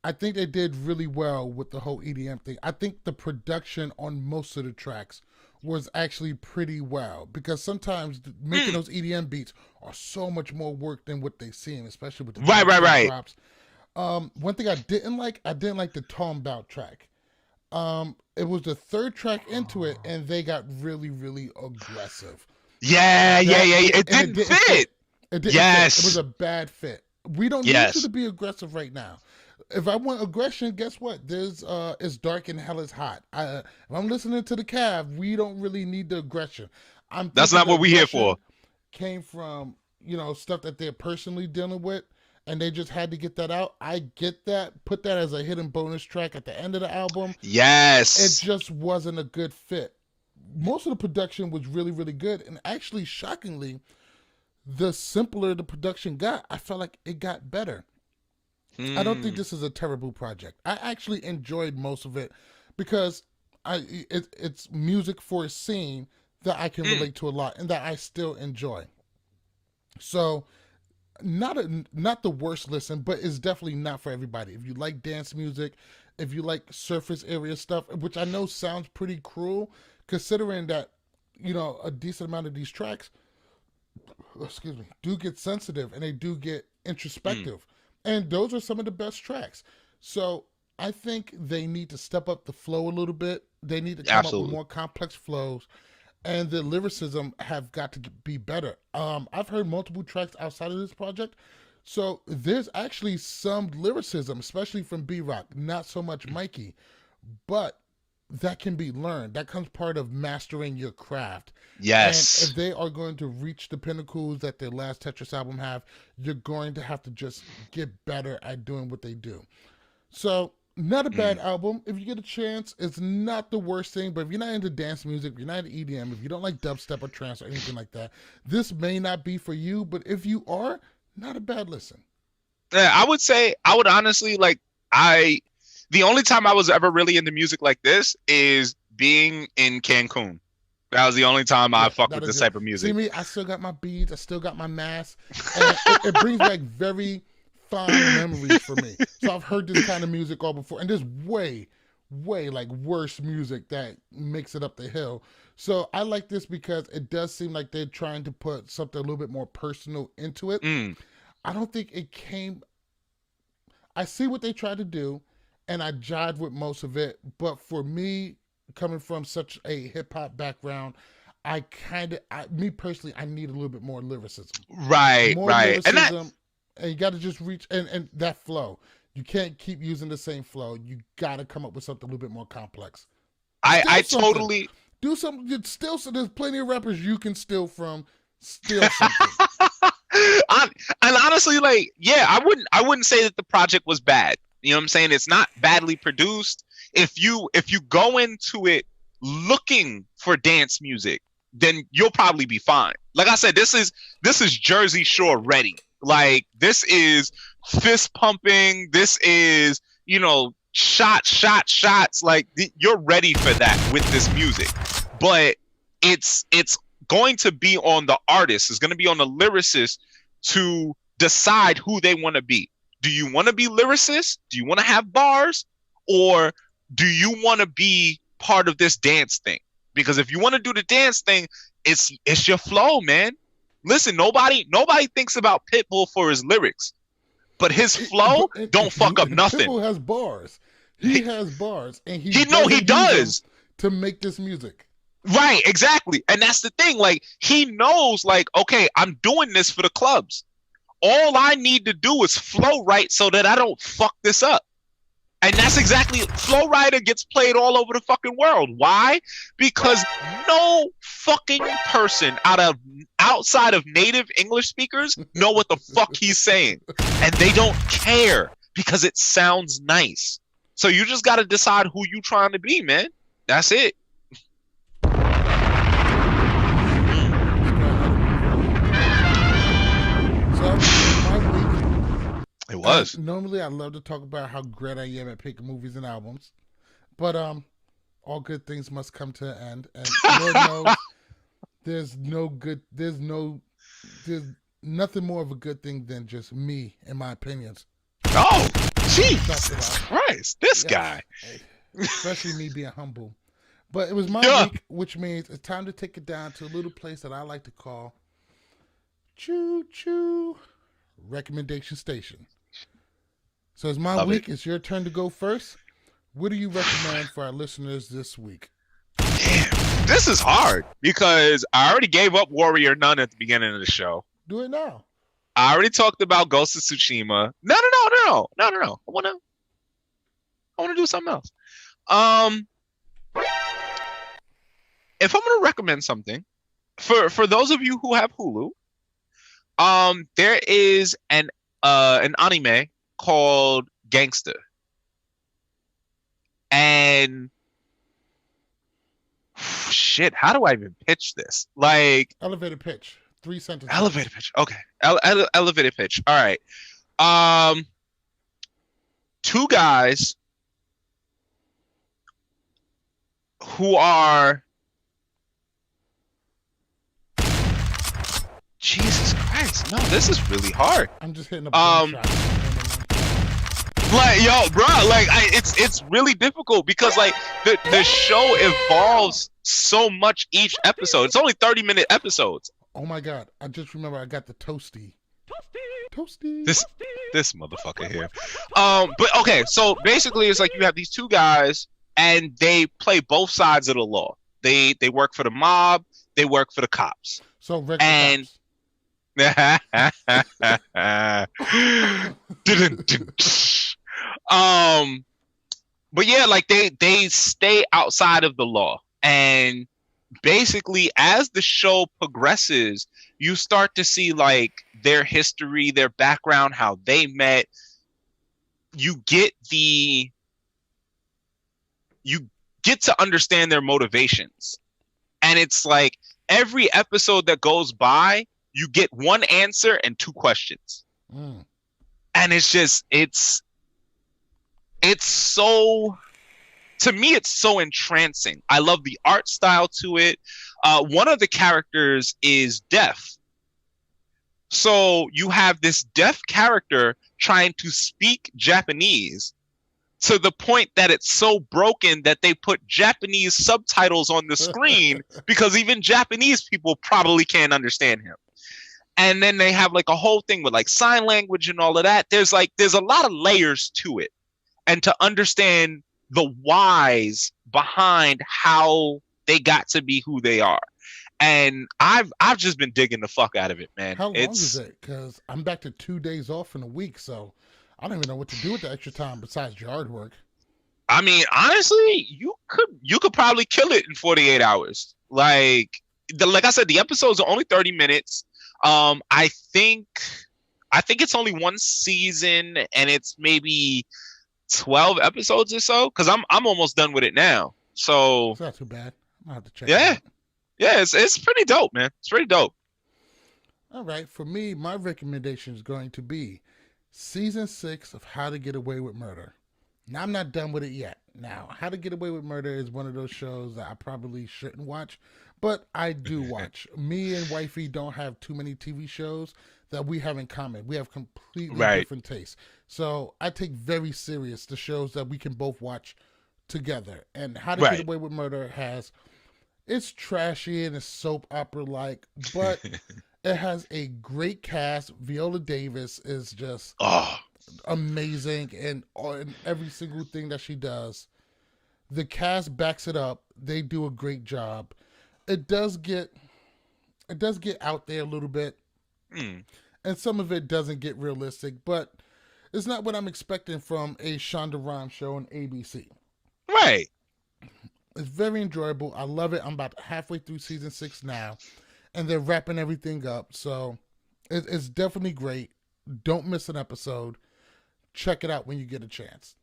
I think they did really well with the whole EDM thing. I think the production on most of the tracks was actually pretty well, because sometimes making those EDM beats are so much more work than what they seem, especially with the drops. One thing I didn't like the Tombout track. It was the third track into it, and they got really, really aggressive. Yeah. It didn't fit. It didn't fit. It was a bad fit. We don't need you to be aggressive right now. If I want aggression, guess what? There's it's dark and hell is hot. If I'm listening to TheCav, we don't really need the aggression. That's not what we're here for. Came from, stuff that they're personally dealing with, and they just had to get that out. I get that. Put that as a hidden bonus track at the end of the album. Yes. It just wasn't a good fit. Most of the production was really, really good, and actually, shockingly, the simpler the production got, I felt like it got better. I don't think this is a terrible project. I actually enjoyed most of it because it's music for a scene that I can relate to a lot and that I still enjoy. So, not the worst listen, but it's definitely not for everybody. If you like dance music, if you like surface area stuff, which I know sounds pretty cruel, considering that, a decent amount of these tracks, do get sensitive and they do get introspective. And those are some of the best tracks. So I think they need to step up the flow a little bit. They need to come up with more complex flows. And the lyricism have got to be better. I've heard multiple tracks outside of this project. So there's actually some lyricism, especially from B-Rock. Not so much Mikey. But that can be learned. That comes part of mastering your craft. Yes. And if they are going to reach the pinnacles that their last Tetris album have, you're going to have to just get better at doing what they do. So, not a bad album. If you get a chance, it's not the worst thing. But if you're not into dance music, if you're not into EDM, if you don't like dubstep or trance or anything like that, this may not be for you. But if you are, not a bad listen. Yeah, I would honestly, the only time I was ever really into music like this is being in Cancun. That was the only time I fucked with this type of music. See me, I still got my beads, I still got my mask, and it brings back very fond memories for me. So I've heard this kind of music all before, and there's way worse music that makes it up the hill. So I like this because it does seem like they're trying to put something a little bit more personal into it. I don't think it came. I see what they tried to do, and I jived with most of it. But for me, coming from such a hip hop background, me personally, I need a little bit more lyricism. Right. Lyricism, and you got to just reach and that flow. You can't keep using the same flow. You got to come up with something a little bit more complex. I totally do something. Still, so there's plenty of rappers you can steal from. Steal something. And honestly, I wouldn't say that the project was bad. You know what I'm saying? It's not badly produced. If you go into it looking for dance music, then you'll probably be fine. Like I said, this is Jersey Shore ready. Like, this is fist pumping. This is, shots. Like, you're ready for that with this music. But it's going to be on the artist. It's going to be on the lyricist to decide who they want to be. Do you want to be lyricist? Do you want to have bars? Or do you want to be part of this dance thing? Because if you want to do the dance thing, it's your flow, man. Listen, nobody thinks about Pitbull for his lyrics, but his flow don't fuck up nothing. Pitbull has bars. He has bars, and he does to make this music. Right, exactly. And that's the thing. Like, he knows, okay, I'm doing this for the clubs. All I need to do is flow right so that I don't fuck this up. And that's exactly, Flow Rider gets played all over the fucking world. Why? Because no fucking person outside of native English speakers know what the fuck he's saying. And they don't care because it sounds nice. So you just got to decide who you trying to be, man. That's it. So my week. It was. Normally, I love to talk about how great I am at picking movies and albums, but all good things must come to an end, and Lord knows there's nothing more of a good thing than just me and my opinions. Oh, Jesus Christ, this guy. Especially me being humble. But it was my week, which means it's time to take it down to a little place that I like to call Choo Choo Recommendation Station. So it's my week. It's your turn to go first. What do you recommend for our listeners this week? Damn, this is hard because I already gave up Warrior Nun at the beginning of the show. Do it now. I already talked about Ghost of Tsushima. No. I wanna do something else. If I'm gonna recommend something, for those of you who have Hulu, there is an anime called Gangsta. And shit, how do I even pitch this? Like elevator pitch. 3 sentences. Elevator pitch. Okay. Elevator pitch. All right. 2 guys who are Jesus Christ. No, this is really hard. I'm just hitting a shot. Like, yo, bro, like it's really difficult because like the show evolves so much each episode. It's only 30-minute episodes. Oh my god, I just remember I got the toasty. This motherfucker here. But okay, so basically it's like you have these 2 guys and they play both sides of the law. They work for the mob, they work for the cops. So regular cops. But yeah, like they stay outside of the law, and basically as the show progresses, you start to see like their history, their background, how they met. You get to understand their motivations, and it's like every episode that goes by, you get 1 answer and 2 questions. And it's just, it's so, to me, it's so entrancing. I love the art style to it. One of the characters is deaf. So you have this deaf character trying to speak Japanese to the point that it's so broken that they put Japanese subtitles on the screen because even Japanese people probably can't understand him. And then they have like a whole thing with like sign language and all of that. There's a lot of layers to it. And to understand the whys behind how they got to be who they are. And I've just been digging the fuck out of it, man. How long is it? Because I'm back to 2 days off in a week, so I don't even know what to do with the extra time besides yard work. I mean, honestly, you could probably kill it in 48 hours. Like I said, the episodes are only 30 minutes. I think it's only 1 season and it's maybe 12 episodes or so, because I'm almost done with it now. So it's not too bad. I'll have to check it out. Yeah, it's pretty dope, man. It's pretty dope. All right, for me, my recommendation is going to be season 6 of How to Get Away with Murder. Now, I'm not done with it yet. Now, How to Get Away with Murder is one of those shows that I probably shouldn't watch, but I do watch. Me and wifey don't have too many TV shows that we have in common. We have completely different tastes. So I take very serious the shows that we can both watch together. And How to Get Away with Murder it's trashy and it's soap opera like, but it has a great cast. Viola Davis is just amazing in every single thing that she does. The cast backs it up. They do a great job. It does get out there a little bit. And some of it doesn't get realistic, but it's not what I'm expecting from a Shonda Rhimes show on ABC. Right. It's very enjoyable. I love it. I'm about halfway through season 6 now, and they're wrapping everything up. So it's definitely great. Don't miss an episode. check it out when you get a chance.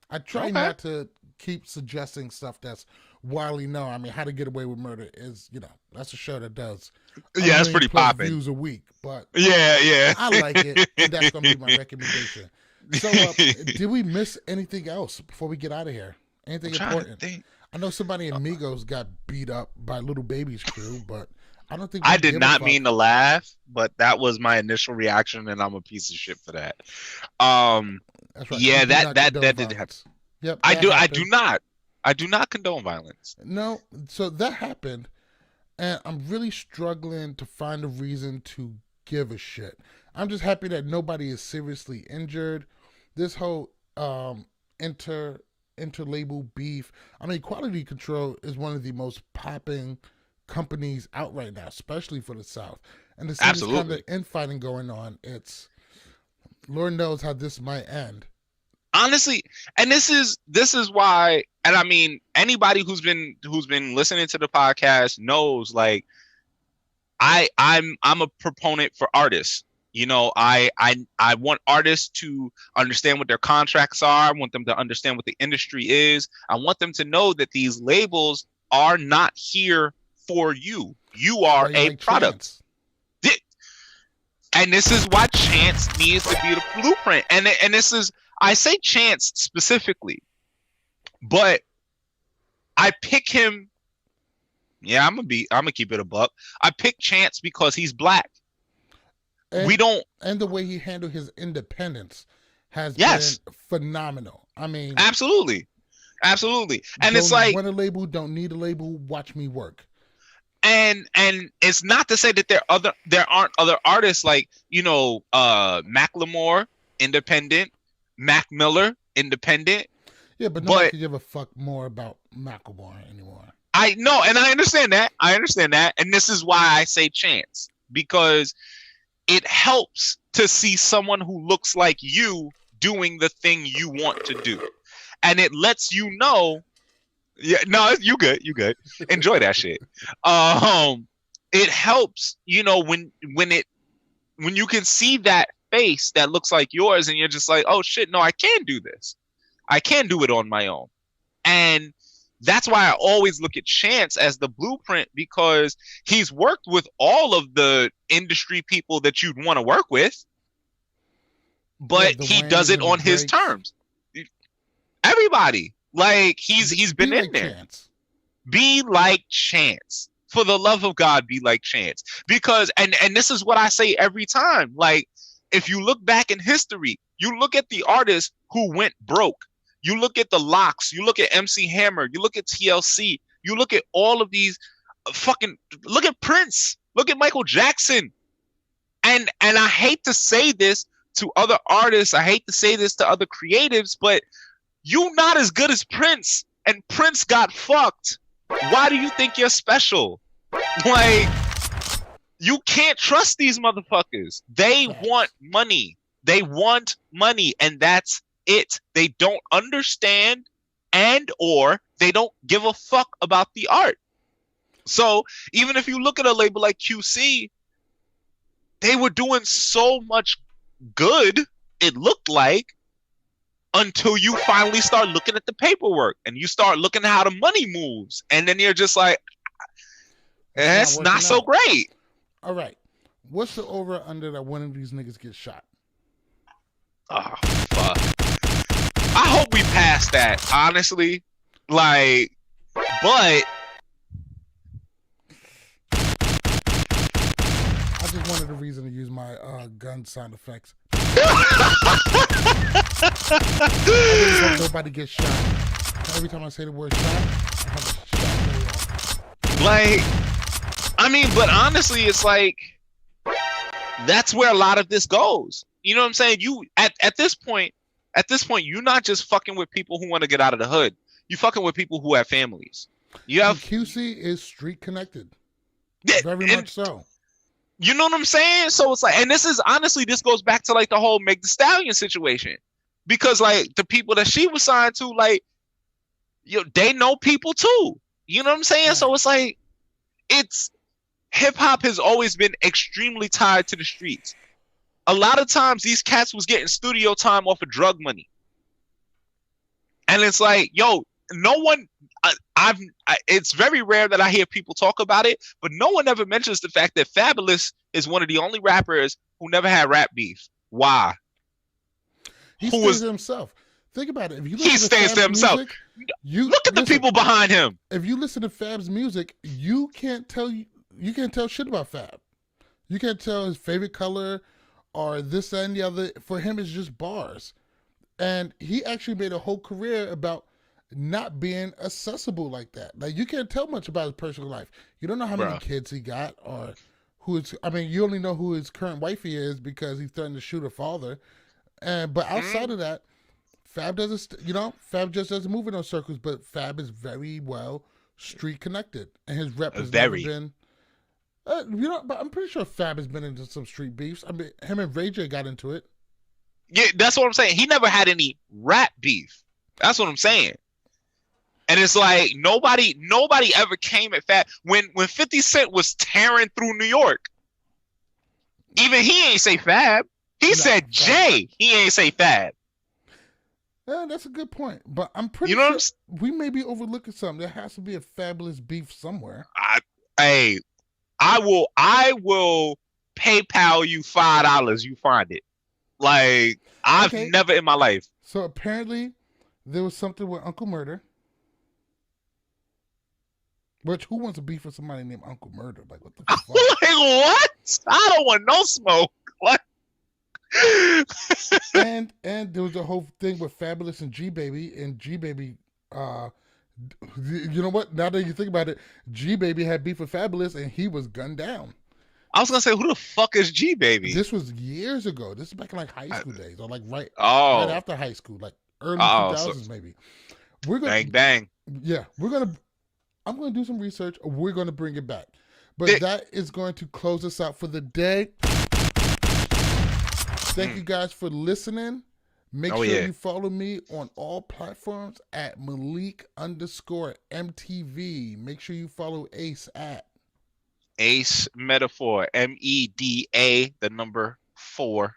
I try not to keep suggesting stuff that's wildly known. I mean, How to Get Away with Murder is, that's a show that does it's pretty popping views a week. But yeah, I like it, and that's gonna be my recommendation. So, did we miss anything else before we get out of here? Anything important? I know somebody in Migos got beat up by Little Baby's crew, but I don't think I did not mean to laugh, but that was my initial reaction, and I'm a piece of shit for that. That's right. Yeah, that did happen. Yep, I do not condone violence. No, so that happened, and I'm really struggling to find a reason to give a shit. I'm just happy that nobody is seriously injured. This whole interlabel beef. I mean, Quality Control is one of the most popping companies out right now, especially for the South. And to see this kind of infighting going on, it's Lord knows how this might end. Honestly, and this is why, and I mean, anybody who's been listening to the podcast knows, like, I'm a proponent for artists. I want artists to understand what their contracts are. I want them to understand what the industry is. I want them to know that these labels are not here for you. You are a product. And this is why Chance needs to be the blueprint. And this is, I say Chance specifically, but I pick him. Yeah, I'm gonna keep it a buck. I pick Chance because he's black. And the way he handled his independence has been phenomenal. I mean, absolutely. And it's like, want a label, don't need a label, watch me work. And it's not to say that there aren't other artists like, Macklemore, independent, Mac Miller, independent. Yeah, but nobody can give a fuck more about Macklemore anymore. I know, and I understand that. And this is why I say Chance, because it helps to see someone who looks like you doing the thing you want to do. And it lets you know, you good. Enjoy that shit. It helps, when you can see that face that looks like yours and you're just like, oh shit, no, I can do this. I can do it on my own. And that's why I always look at Chance as the blueprint, because he's worked with all of the industry people that you'd want to work with, but he does it on his terms. Everybody, like, he's been in there. Chance. Be like Chance. For the love of God, be like Chance. Because, and this is what I say every time, like, if you look back in history, you look at the artists who went broke. You look at the Locks, you look at MC Hammer, you look at TLC, you look at all of these look at Prince, look at Michael Jackson. And I hate to say this to other artists, I hate to say this to other creatives, but you're not as good as Prince, and Prince got fucked. Why do you think you're special? Like, you can't trust these motherfuckers. They want money. And that's it. They don't understand or they don't give a fuck about the art. So even if you look at a label like QC, they were doing so much good, it looked like, until you finally start looking at the paperwork and you start looking at how the money moves. And then you're just like, it's not so great. All right. What's the over under that one of these niggas gets shot? Oh, fuck. I hope we pass that, honestly. Like, but I just wanted a reason to use my gun sound effects. I just hope nobody gets shot. Every time I say the word shot, I have a shot. Like, I mean, but honestly, it's like, that's where a lot of this goes. You know what I'm saying? You at this point, you're not just fucking with people who want to get out of the hood. You fucking with people who have families. You have QC is street connected. Very much so. You know what I'm saying? So it's like, and this goes back to like the whole Meg Thee Stallion situation, because like the people that she was signed to, like, they know people too. You know what I'm saying? Yeah. So it's like, hip hop has always been extremely tied to the streets. a lot of times these cats was getting studio time off of drug money. And it's like, yo, no one, it's very rare that I hear people talk about it, but no one ever mentions the fact that Fabulous is one of the only rappers who never had rap beef. Why? He stays to himself. Think about it. If you he stays to himself. Music, look at the people behind him. If you listen to Fab's music, you can't tell shit about Fab. You can't tell his favorite color or this and the other. For him, it's just bars. And he actually made a whole career about not being accessible like that. Like, you can't tell much about his personal life. You don't know how many kids he got or you only know who his current wifey is because he's threatened to shoot her father. But outside of that, Fab doesn't, Fab just doesn't move in those circles, but Fab is very well street connected. And his rep has never been, but I'm pretty sure Fab has been into some street beefs. I mean, him and Ray J got into it. Yeah, that's what I'm saying. He never had any rap beef. That's what I'm saying. And it's like nobody ever came at Fab when 50 Cent was tearing through New York. Even he ain't say Fab. He said Jay. He ain't say Fab. Yeah, that's a good point. But I'm pretty sure we may be overlooking something. There has to be a Fabulous beef somewhere. I will PayPal you $5. You find it. Like, I've never in my life. So apparently there was something with Uncle Murder. Which, who wants to beef with somebody named Uncle Murder? Like, what the fuck? Like, what? I don't want no smoke. What? and there was a whole thing with Fabulous and G Baby, and G Baby, you know what? Now that you think about it, G Baby had beef with Fabulous, and he was gunned down. I was gonna say, who the fuck is G Baby? This was years ago. This is back in like high school days, or like right after high school, like early 2000s maybe. We're gonna bang. Yeah, I'm gonna do some research. We're gonna bring it back, but that is going to close us out for the day. Thank you guys for listening. Make sure you follow me on all platforms at Malik_MTV. Make sure you follow Ace at Ace Metaphor, MEDA, the number 4.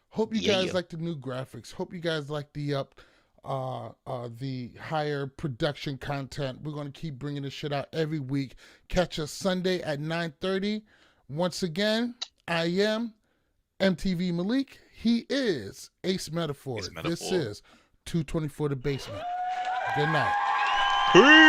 Hope you guys like the new graphics. Hope you guys like the higher production content. We're going to keep bringing this shit out every week. Catch us Sunday at 9:30. Once again, I am MTV Malik. He is Ace Metaphor. This is 224 The Basement. Good night. Peace.